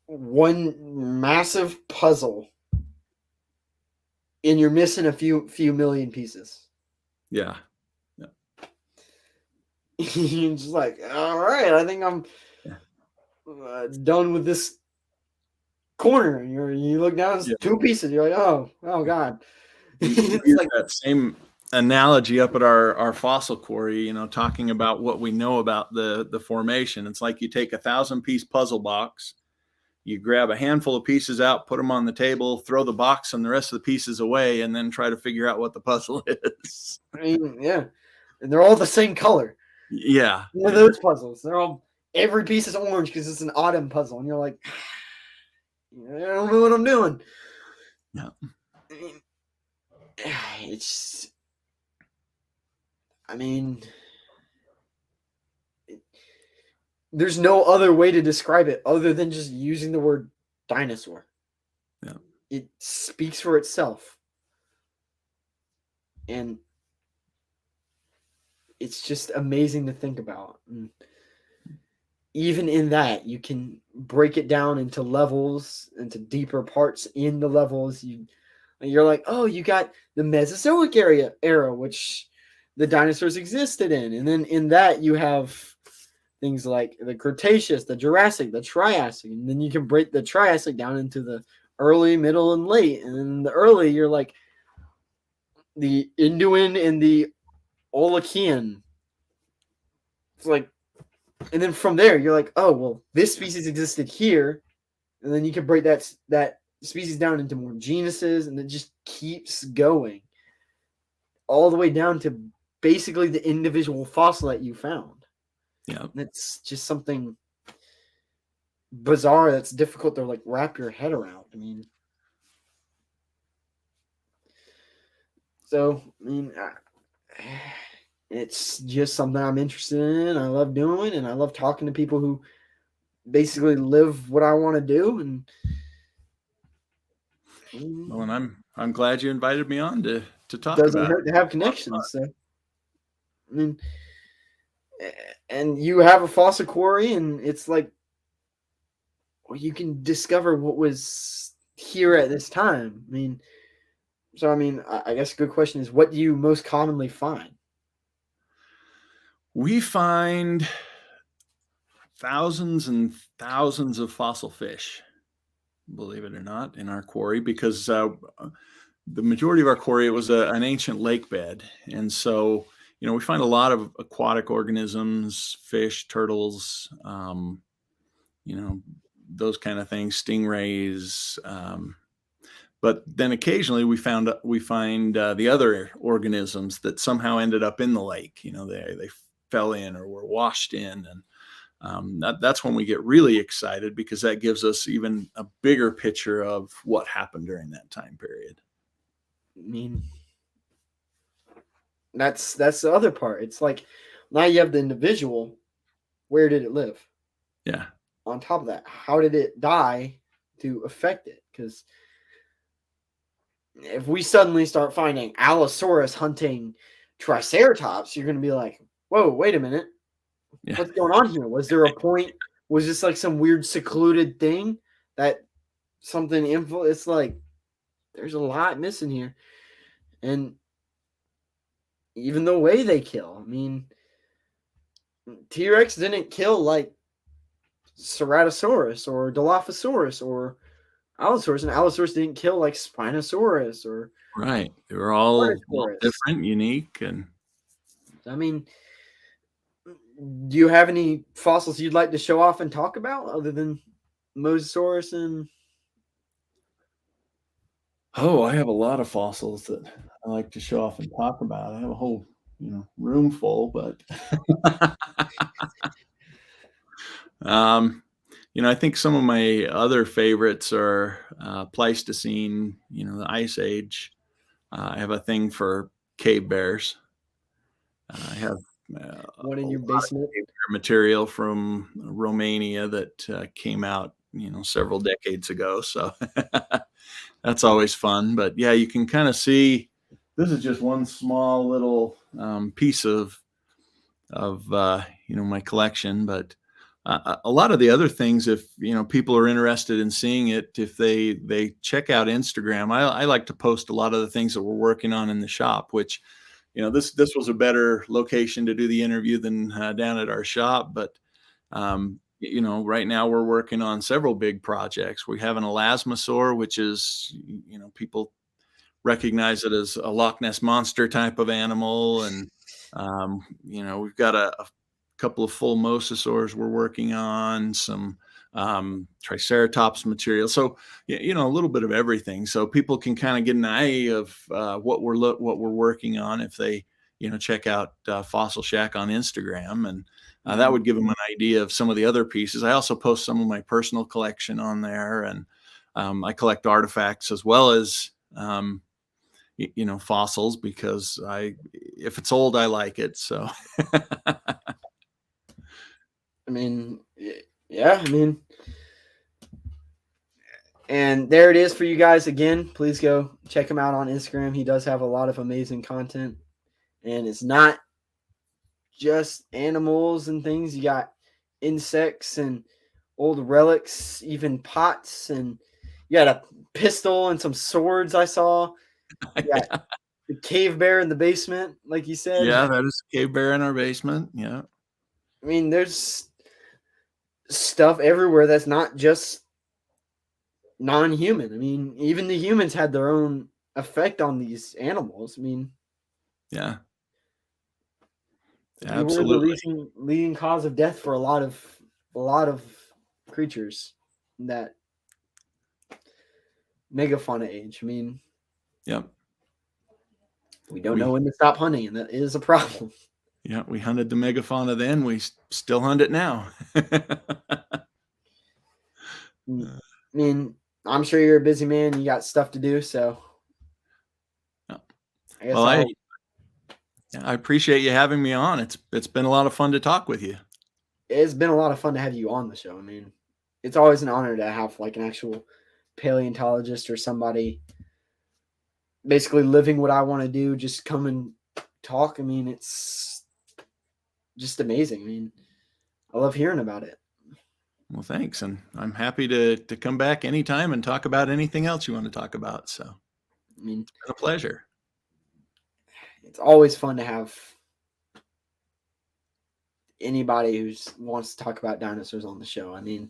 one massive puzzle, and you're missing a few million pieces. Yeah. You're just like, all right, I think I'm Yeah. done with this corner. And you look down, it's Yeah. two pieces. You're like, oh god. We It's use like, that same analogy up at our fossil quarry, talking about what we know about the formation. It's like you take a 1,000-piece puzzle box, you grab a handful of pieces out, put them on the table, throw the box and the rest of the pieces away, and then try to figure out what the puzzle is. I mean, yeah, and they're all the same color. Yeah. One of Yeah. those puzzles. They're all every piece is orange because it's an autumn puzzle, and you're like, I don't know what I'm doing. Yeah. it's, I mean, there's no other way to describe it other than just using the word dinosaur. Yeah. It speaks for itself. And it's just amazing to think about. And even in that, you can break it down into levels, into deeper parts in the levels. You're like, oh, you got the Mesozoic era, which the dinosaurs existed in, and then in that you have things like the Cretaceous, the Jurassic, the Triassic, and then you can break the Triassic down into the early, middle, and late. And in the early, you're like the Induan and the Olachian. It's like, and then from there, you're like, oh, well, this species existed here, and then you can break that species down into more genuses, and it just keeps going all the way down to basically the individual fossil that you found. Yeah. And it's just something bizarre that's difficult to like wrap your head around. I mean, it's just something I'm interested in. I love doing, and I love talking to people who basically live what I want to do. Well, and I'm glad you invited me on to talk doesn't about hurt it. to have connections. So, I mean, and you have a fossil quarry, and it's like, well, you can discover what was here at this time. I mean, so I mean, I guess a good question is, what do you most commonly find? We find thousands and thousands of fossil fish, believe it or not, in our quarry, because the majority of our quarry, it was an ancient lake bed. And so, we find a lot of aquatic organisms, fish, turtles, those kind of things, stingrays. But then occasionally we find the other organisms that somehow ended up in the lake. They fell in or were washed in, and that's when we get really excited, because that gives us even a bigger picture of what happened during that time period. I mean, that's the other part. It's like now you have the individual. Where did it live? Yeah. On top of that, how did it die to affect it? Because if we suddenly start finding Allosaurus hunting Triceratops, you're going to be like, whoa, wait a minute. Yeah. What's going on here? Was there a point? Was this like some weird secluded thing that something It's like there's a lot missing here. And even the way they kill, I mean, T-Rex didn't kill like Ceratosaurus or Dilophosaurus or Allosaurus, and Allosaurus didn't kill like Spinosaurus or Right. They were all Carnotaurus. different, unique, and I mean, do you have any fossils you'd like to show off and talk about other than Mosasaurus and? oh, I have a lot of fossils that I like to show off and talk about. I have a whole, room full, but I think some of my other favorites are Pleistocene, the Ice Age. I have a thing for cave bears. I have One a in your lot of basement. cave bear material from Romania that came out, several decades ago. So that's always fun. But yeah, you can kind of see this is just one small little piece of my collection. But a lot of the other things, if people are interested in seeing it, if they check out Instagram, I like to post a lot of the things that we're working on in the shop, which this was a better location to do the interview than down at our shop. But right now we're working on several big projects. We have an elasmosaur, which is people recognize it as a Loch Ness monster type of animal, and we've got a couple of full mosasaurs we're working on, some Triceratops material. So a little bit of everything, so people can kind of get an idea of what we're working on if they check out Fossil Shack on Instagram, and that would give them an idea of some of the other pieces. I also post some of my personal collection on there, and I collect artifacts as well as fossils, because if it's old, I like it. So I mean, yeah, I mean, and there it is for you guys again. Please go check him out on Instagram. He does have a lot of amazing content, and it's not just animals and things. You got insects and old relics, even pots, and you got a pistol and some swords I saw. You got the cave bear in the basement, like you said. yeah, that is a cave bear in our basement. Yeah. I mean, there's stuff everywhere that's not just non-human. I mean, even the humans had their own effect on these animals. I mean, Yeah. we were the Absolutely. leading cause of death for a lot of creatures in that megafauna age. I mean, Yep. we don't know when to stop hunting, and that is a problem. Yeah, we hunted the megafauna then. We still hunt it now. I mean, I'm sure you're a busy man. You got stuff to do, so Yeah. I guess Well, I appreciate you having me on. It's been a lot of fun to talk with you. it's been a lot of fun to have you on the show. I mean, it's always an honor to have like an actual paleontologist or somebody basically living what I want to do just come and talk. I mean, it's just amazing. I mean, I love hearing about it. Well, thanks, and I'm happy to come back anytime and talk about anything else you want to talk about. So I mean, it's been a pleasure. it's always fun to have anybody who wants to talk about dinosaurs on the show. I mean,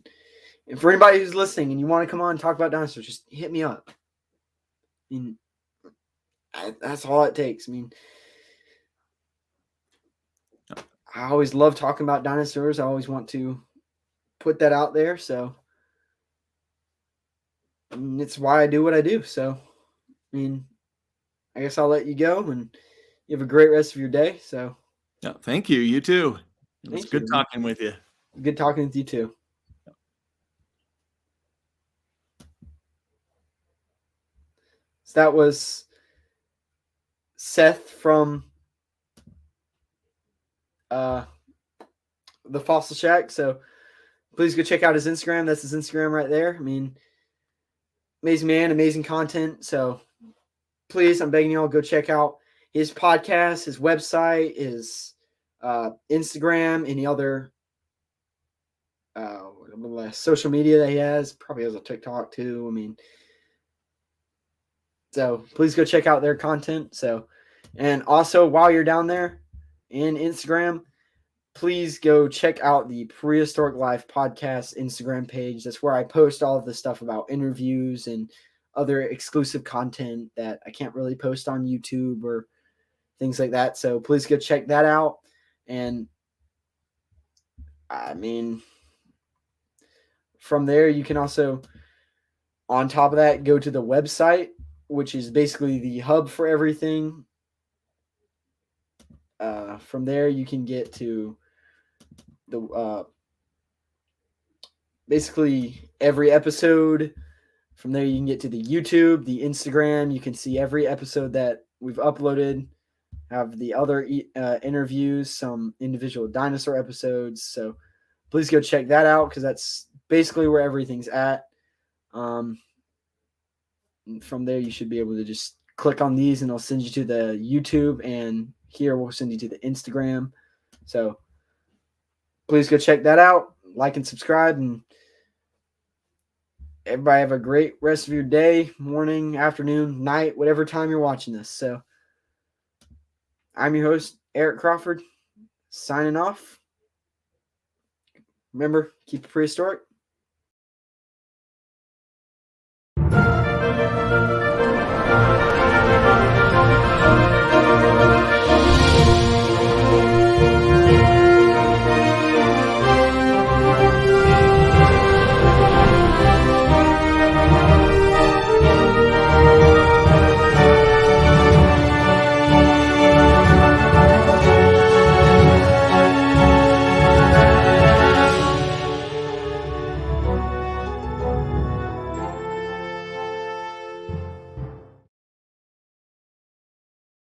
and for anybody who's listening and you want to come on and talk about dinosaurs, just hit me up. I mean, that's all it takes. I mean, I always love talking about dinosaurs. I always want to put that out there. So, I mean, it's why I do what I do. So, I mean, I guess I'll let you go and you have a great rest of your day. So, Yeah, thank you. You too. It was thank good you. talking with you. Good talking with you too. So that was Seth from the Fossil Shack. So please go check out his Instagram. That's his Instagram right there. I mean, amazing man, amazing content. So please, I'm begging y'all, go check out his podcast, his website, his Instagram, any other social media that he has. Probably has a TikTok too. I mean, so please go check out their content. So, and also while you're down there in Instagram, please go check out the Prehistoric Life podcast Instagram page. That's where I post all of the stuff about interviews and other exclusive content that I can't really post on YouTube or things like that. So please go check that out. And I mean, from there, you can also, on top of that, go to the website, which is basically the hub for everything. From there, you can get to the basically every episode. From there, you can get to the YouTube, the Instagram. You can see every episode that we've uploaded. Have the other interviews, some individual dinosaur episodes. So please go check that out because that's basically where everything's at. From there, you should be able to just click on these and it'll send you to the YouTube, and here we'll send you to the Instagram. So please go check that out, like and subscribe, and everybody have a great rest of your day, morning, afternoon, night, whatever time you're watching this. So I'm your host, Eric Crawford, signing off. Remember, keep it prehistoric.